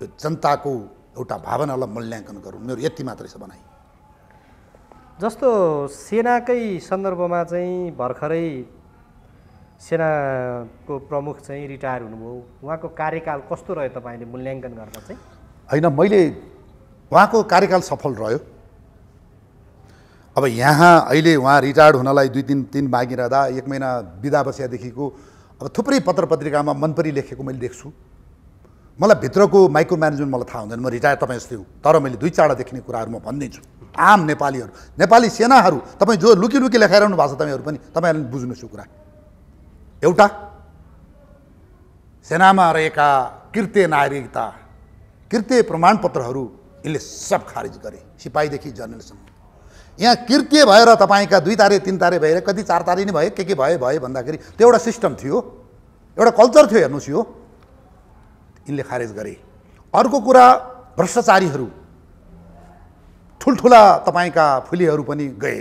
A: यो जनताको एउटा भावनालाई मूल्याङ्कन गरौँ, मेरो यति मात्रै छ भनाइ।
H: जस्तो सेनाकै सन्दर्भमा चाहिँ भर्खरै सेनाको प्रमुख चाहिँ रिटायर हुनुभयो, उहाँको कार्यकाल कस्तो रह्यो तपाईँले मूल्याङ्कन गर्दा चाहिँ?
A: होइन, मैले उहाँको कार्यकाल सफल रह्यो। अब यहाँ अहिले उहाँ रिटायर्ड हुनलाई 2-3 दिन बाँकी रहँदा 1 महिना बिदा बसेदेखिको अब थुप्रै पत्र पत्रिकामा मनपरी लेखेको मैले देख्छु। मलाई भित्रको माइक्रो म्यानेजमेन्ट मलाई थाहा हुँदैन, म रिटायर तपाईँ जस्तै हो, तर मैले 2-4 देख्ने कुराहरू म भनिदिन्छु। आम नेपालीहरू, नेपाली सेनाहरू, तपाईँ जो लुकी लुकी लेखाइरहनु भएको छ तपाईँहरू पनि, तपाईँहरूले बुझ्नुहोस् यो कुरा। एउटा, सेनामा रहेका कृत्य नागरिकता, कृत्य प्रमाणपत्रहरू यिनले सब खारिज गरे, सिपाहीदेखि जर्नलिस्टसम्म। यहाँ कृत्य भएर तपाईँका 2 तारे 3 तारे भएर कति 4 तारे नै भयो, के भयो भन्दाखेरि त्यो एउटा सिस्टम थियो, एउटा कल्चर थियो। हेर्नुहोस्, यो यिनले खारेज गरे। अर्को कुरा, भ्रष्टाचारीहरू ठुल्ठुला तपाईँका फुलीहरू पनि गए,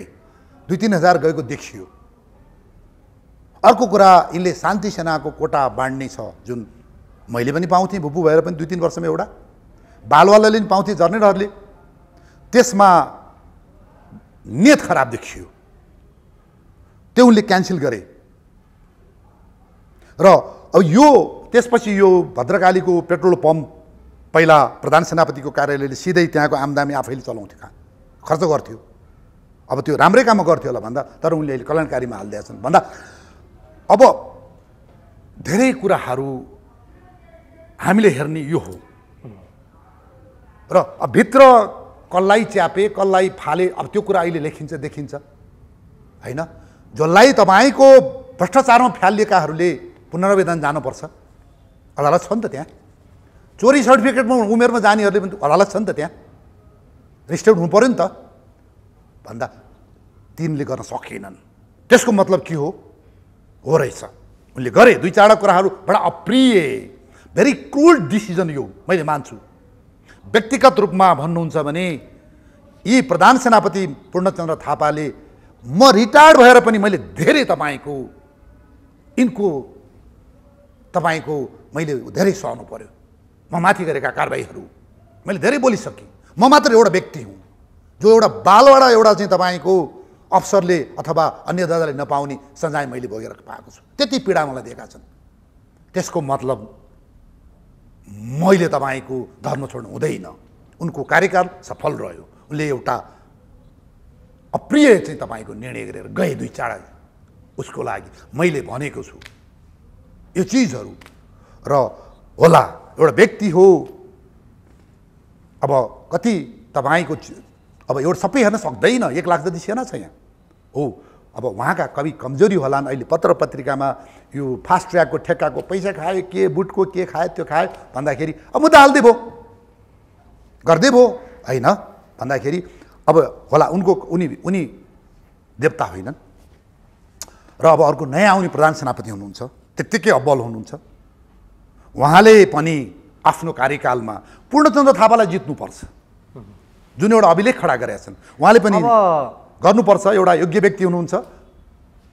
A: 2-3 हजार गएको देखियो। अर्को कुरा, यिनले शान्ति सेनाको कोटा बाँड्ने छ, जुन मैले पनि पाउँथेँ भुपू भएर पनि 2-3 वर्षमा एउटा, बालवालाले पनि पाउँथे जर्नेलहरूले, त्यसमा नियत खराब देखियो, त्यो उनले क्यान्सल गरे। र अब यो त्यसपछि यो भद्रकालीको पेट्रोल पम्प पहिला प्रधान सेनापतिको कार्यालयले सिधै त्यहाँको आमदामी आफैले चलाउँथ्यो, खर्च गर्थ्यो। अब त्यो राम्रै काममा गर्थ्यो होला भन्दा, तर उनले अहिले कल्याणकारीमा हालिदिएछन् भन्दा। अब धेरै कुराहरू हामीले हेर्ने यो हो। र अब भित्र कसलाई च्यापे कसलाई फाले, अब त्यो कुरा अहिले लेखिन्छ देखिन्छ होइन। जसलाई तपाईँको भ्रष्टाचारमा फ्यालिएकाहरूले पुनरावेदन जानुपर्छ, अदालत छ नि त त्यहाँ। चोरी सर्टिफिकेटमा उमेरमा जानेहरूले पनि अदालत छ नि त त्यहाँ, रेजिस्टर्ड हुनु पऱ्यो नि त भन्दा तिनले गर्न सकेनन्। त्यसको मतलब के हो रहेछ, उनले गरे 2-4 कुराहरू बडा अप्रिय, भेरी क्रुल डिसिजन यो मैले मान्छु। व्यक्तिगत रूपमा भन्नुहुन्छ भने यी प्रधान सेनापति पूर्णचन्द्र थापाले, म रिटायर्ड भएर पनि मैले धेरै तपाईँको मैले धेरै सहनु पर्यो। म माथि गरेका कारबाहीहरू मैले धेरै बोलिसकेँ। म मात्र एउटा व्यक्ति हुँ जो एउटा बालवाडा एउटा चाहिँ तपाईँको अफसरले अथवा अन्य दादाले नपाउने सजाय मैले भोगेर पाएको छु। त्यति पीडा मलाई दिएका छन्। त्यसको मतलब मैले तपाईँको धर्म छोड्नु हुँदैन। उनको कार्यकाल सफल रह्यो। उनले एउटा अप्रिय चाहिँ तपाईँको निर्णय गरेर गए 2-4 उसको लागि मैले भनेको छु यो चिजहरू। र होला एउटा व्यक्ति हो, अब कति तपाईँको अब एउटा सबै हेर्न सक्दैन, 1 लाख जति सेना छ यहाँ हो। अब उहाँका कवि कमजोरी होलान्। अहिले पत्र पत्रिकामा यो फास्ट ट्र्याकको ठेक्काको पैसा खायो, के बुटको के खायो त्यो खायो भन्दाखेरि अब मुद्दा हाल्दै भयो, गर्दै भयो होइन भन्दाखेरि अब होला उनी देवता होइनन्। र अब अर्को नयाँ आउने प्रधान सेनापति हुनुहुन्छ, त्यत्तिकै अब्बल हुनुहुन्छ। उहाँले पनि आफ्नो कार्यकालमा पूर्णचन्द्र थापालाई जित्नुपर्छ, जुन एउटा अभिलेख खडा गरेका छन्। उहाँले पनि गर्नुपर्छ। एउटा योग्य व्यक्ति हुनुहुन्छ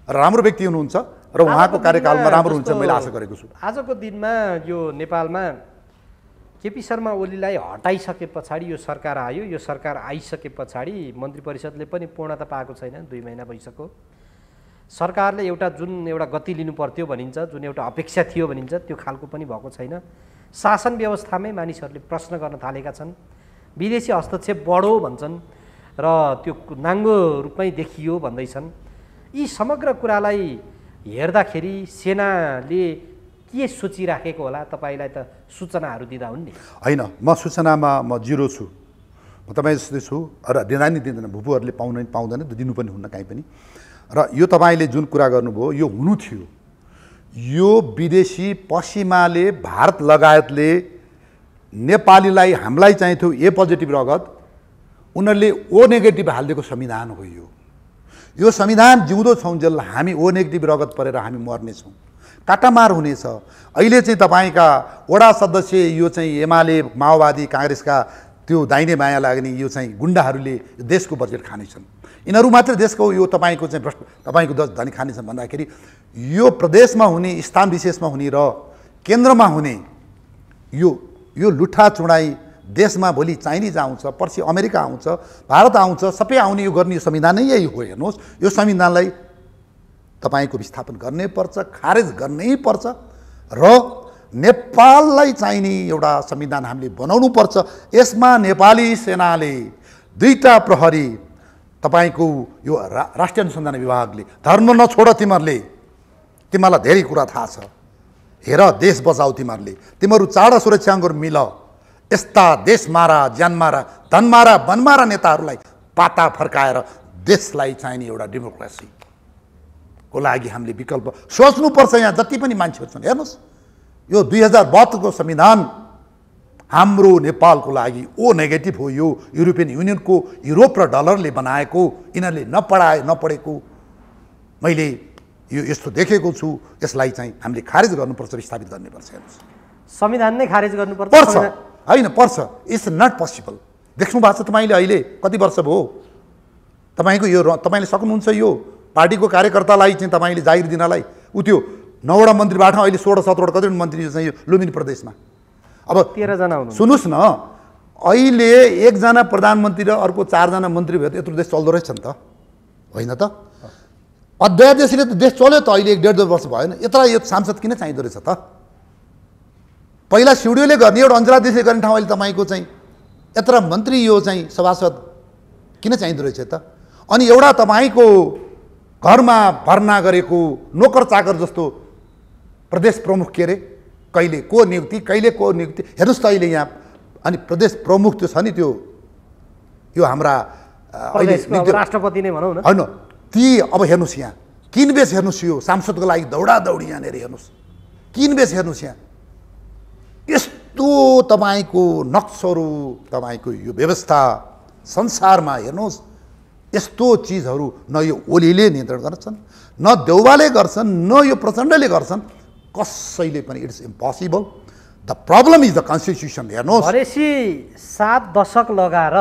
A: र राम्रो व्यक्ति हुनुहुन्छ र उहाँको कार्यकालमा राम्रो हुन्छ मैले आशा गरेको छु।
H: आजको दिनमा यो नेपालमा केपी शर्मा ओलीलाई हटाइसके पछाडि यो सरकार आयो। यो सरकार आइसके पछाडि मन्त्री परिषदले पनि पूर्णता पाएको छैन, 2 महिना भइसक्यो। सरकारले जुन एउटा गति लिनु पर्थ्यो भनिन्छ, जुन एउटा अपेक्षा थियो भनिन्छ, त्यो खालको पनि भएको छैन। शासन व्यवस्थामै मानिसहरूले प्रश्न गर्न थालेका छन्। विदेशी हस्तक्षेप बढो भन्छन् र त्यो नाङ्गो रूपमै देखियो भन्दैछन्। यी समग्र कुरालाई हेर्दाखेरि सेनाले के सोचिराखेको होला? तपाईँलाई त सूचनाहरू दिँदा हुन् नि।
A: होइन, म सूचनामा म जिरो छु। म तपाईँ जस्तै छु र दिँदा नि दिँदैन, भुपुहरूले पाउँदैन त दिनु पनि हुन्न काहीँ पनि। र यो तपाईँले जुन कुरा गर्नुभयो यो हुनु थियो। यो विदेशी पश्चिमाले भारत लगायतले नेपालीलाई हामीलाई चाहिन्थ्यो ए पोजिटिभ रगत, उनीहरूले ओ नेगेटिभ हालिदिएको संविधान हो। यो संविधान जिउँदो छौँजेल हामी ओ नेगेटिभ रगत परेर हामी मर्नेछौँ, काटामार हुनेछ। अहिले चाहिँ तपाईँका वडा सदस्य यो चाहिँ एमाले माओवादी काङ्ग्रेसका त्यो दाहिने बायाँ लाग्ने यो चाहिँ गुन्डाहरूले देशको बजेट खानेछन्। यिनीहरू मात्रै देशको यो तपाईँको चाहिँ तपाईँको धनी खानेछन् भन्दाखेरि यो प्रदेशमा हुने, स्थान विशेषमा हुने र केन्द्रमा हुने यो लुट्ठा चुडाइ देशमा भोलि चाइनिज आउँछ, पर्सि अमेरिका आउँछ, भारत आउँछ, सबै आउने यो गर्ने यो संविधान नै यही हो। हेर्नुहोस्, यो संविधानलाई तपाईँको विस्थापन गर्नै पर्छ, खारेज गर्नै पर्छ र नेपाललाई चाहिने एउटा संविधान हामीले बनाउनु पर्छ। यसमा नेपाली सेनाले 2टा प्रहरी, तपाईँको यो राष्ट्रिय अनुसन्धान विभागले धर्म नछोड तिमीहरूलाई धेरै कुरा थाहा छ, हेर देश बचाऊ, तिमीहरू चाँडो सुरक्षाङ्गहरू मिल, यस्ता देश मारा, ज्यान मारा, धन मारा, वन मारा नेताहरूलाई पाता फर्काएर देशलाई चाहिने एउटा डेमोक्रेसीको लागि हामीले विकल्प सोच्नुपर्छ। यहाँ जति पनि मान्छेहरू छन्, हेर्नुहोस् यो 2072 को संविधान हाम्रो नेपालको लागि ओ नेगेटिभ हो। यो युरोपियन युनियनको युरोप र डलरले बनाएको, यिनीहरूले नपढेको मैले यो यस्तो देखेको छु। यसलाई चाहिँ हामीले खारेज गर्नुपर्छ, विस्थापित गर्नुपर्छ। हेर्नुहोस्,
H: संविधान नै खारेज गर्नुपर्छ
A: होइन, पर्छ। It's not possible. देख्नु भएको छ तपाईँले, अहिले कति वर्ष भयो तपाईँको यो, तपाईँले सक्नुहुन्छ यो पार्टीको कार्यकर्तालाई चाहिँ तपाईँले जागिर दिनलाई? त्यो 9वटा मन्त्रीबाट अहिले 16-17 कति मन्त्री चाहिँ यो लुम्बिनी प्रदेशमा। अब
H: 13 जना हुनुहुन्छ।
A: सुन्नुहोस् न, अहिले 1 जना प्रधानमन्त्री र अर्को 4 जना मन्त्री भयो त यत्रो देश चल्दो रहेछ नि त, होइन त? अध्यादेशले त देश चल्यो त अहिले 1.5-2 वर्ष भएन। यत्रो यो सांसद किन चाहिँदो रहेछ त? पहिला सिडिओले गर्ने, एउटा अञ्चलाधीशले गर्ने ठाउँ अहिले तपाईँको चाहिँ यत्र मन्त्री यो चाहिँ सभासद किन चाहिँदो रहेछ त? अनि एउटा तपाईँको घरमा भर्ना गरेको नोकर चाकर जस्तो प्रदेश प्रमुख के अरे, कहिले को नियुक्ति, कहिले को नियुक्ति। हेर्नुहोस् त अहिले यहाँ अनि प्रदेश प्रमुख त्यो छ नि, त्यो यो हाम्रा
H: राष्ट्रपति नै भनौँ न,
A: होइन ती। अब हेर्नुहोस् यहाँ किनबेच, हेर्नुहोस् यो सांसदको लागि दौडादौडी यहाँनिर हेर्नुहोस्, किनबेच हेर्नुहोस् यहाँ यस्तो तपाईँको नक्सहरू, तपाईँको यो व्यवस्था संसारमा हेर्नुहोस्। यस्तो चिजहरू न यो ओलीले नियन्त्रण गर्छन्, न देउवाले गर्छन्, न यो प्रचण्डले गर्छन्, कसैले पनि। It's impossible. The problem is the constitution. हेर्नुहोस्,
H: भनेपछि 7 दशक लगाएर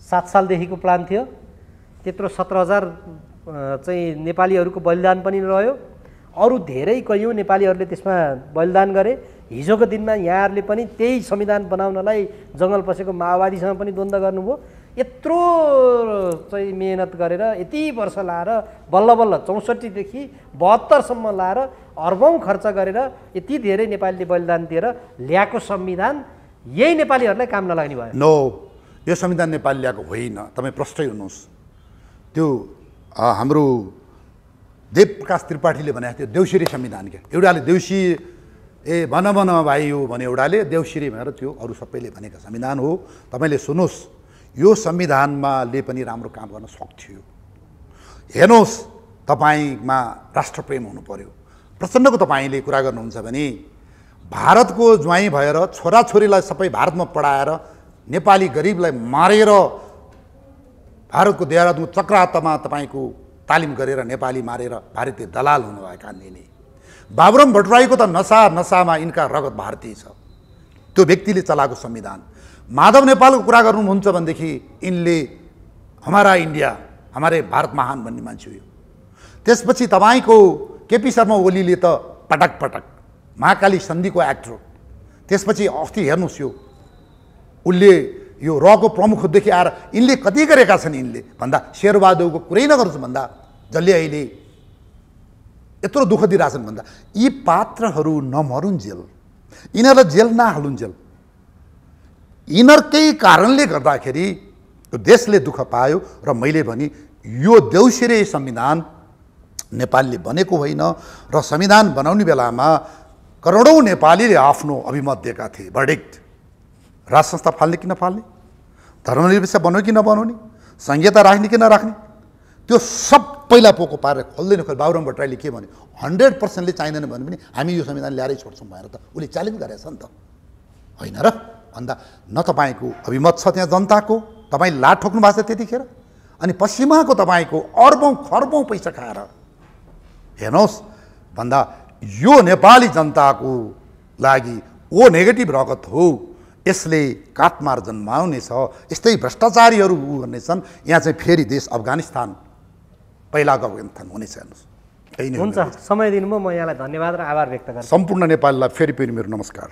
H: 7 सालदेखिको प्लान थियो, त्यत्रो 17,000 चाहिँ नेपालीहरूको बलिदान पनि रह्यो। अरू धेरै कयौँ नेपालीहरूले त्यसमा बलिदान गरे। हिजोको दिनमा यहाँहरूले पनि त्यही संविधान बनाउनलाई जङ्गल पसेको माओवादीसँग पनि द्वन्द्व गर्नुभयो। यत्रो चाहिँ मेहनत गरेर यति वर्ष लाएर बल्ल बल्ल 64 देखि 72 सम्म लाएर अर्बौँ खर्च गरेर यति धेरै नेपालीले बलिदान दिएर ल्याएको संविधान यही नेपालीहरूलाई काम नलाग्ने भयो।
A: नो, यो संविधान नेपाली ल्याएको होइन। तपाईँ प्रष्टै हुनुहोस्। त्यो हाम्रो देवप्रकाश त्रिपाठीले भनेको थियो देउसिरे संविधान के। एउटाले देउसी भन भाइ हो भने, एउटाले देउसिरे भनेर त्यो अरू सबैले भनेका संविधान हो। तपाईँले सुन्नुहोस्, यो संविधानमा ले पनि राम्रो काम गर्न सक्थ्यो। हेर्नुहोस्, तपाईँमा राष्ट्रप्रेम हुनु पर्यो। प्रचण्डको तपाईँले कुरा गर्नुहुन्छ भने भारतको ज्वाइँ भएर छोराछोरीलाई सबै भारतमा पढाएर नेपाली गरिबलाई मारेर भारतको देहरादून चक्रातमा तपाईँको तालिम गरेर नेपाली मारेर भारतीय दलाल हुनुभएकाले नै बाबुराम भट्टराईको त नसामा यिनका रगत भारतीय छ। त्यो व्यक्तिले चलाएको संविधान। माधव नेपालको कुरा गर्नुहुन्छ भनेदेखि यिनले हमारा इन्डिया, हमारे भारत महान भन्ने मान्छे हो। त्यसपछि तपाईँको केपी शर्मा ओलीले त पटक महाकाली सन्धिको एक्टर हो। त्यसपछि अस्ति हेर्नुहोस्, यो उसले यो रको प्रमुखदेखि आएर यिनले कति गरेका छन्। यिनले भन्दा शेरबहादुरको कुरै नगर्छु भन्दा जसले अहिले यत्रो दुःख दिइरहेछन् भन्दा यी पात्रहरू नमरुन्जेल, यिनीहरूलाई जेल नहालुन्जेल, यिनीहरूकै कारणले गर्दाखेरि यो देशले दुःख पायो। र मैले भने यो देउसिरे संविधान नेपालले बनेको होइन र संविधान बनाउने बेलामा करोडौँ नेपालीले आफ्नो अभिमत दिएका थिए। भर्डिक्ट राज संस्था फाल्ने कि नफाल्ने, धर्मनिरपेक्ष बनाउने कि नबनाउने, संहिता राख्ने कि नराख्ने, त्यो सब पहिला पोको पारेर खोल्दै नखोल। बाबुराम भट्टराईले के भन्यो, 100%ले चाहिँदैन भने पनि हामी यो संविधान ल्याएरै छोड्छौँ भनेर त उसले च्यालेन्ज गरेछ नि त, होइन र? भन्दा न तपाईँको अभिमत छ त्यहाँ जनताको, तपाईँ लाट ठोक्नु भएको छ त्यतिखेर, अनि पश्चिमाको तपाईँको अर्बौँ खर्बौँ पैसा खाएर हेर्नुहोस् भन्दा यो नेपाली जनताको लागि ओ नेगेटिभ रगत हो। यसले काटमार जन्माउनेछ, यस्तै भ्रष्टाचारीहरू गर्नेछन्। यहाँ चाहिँ फेरि देश अफगानिस्तान पहिलाको अफगानिस्तान हुनेछ। हेर्नुहोस्,
H: हुन्छ, समय दिनुभयो। म यहाँलाई धन्यवाद र आभार व्यक्त गर्छु।
A: सम्पूर्ण नेपालीलाई फेरि मेरो नमस्कार।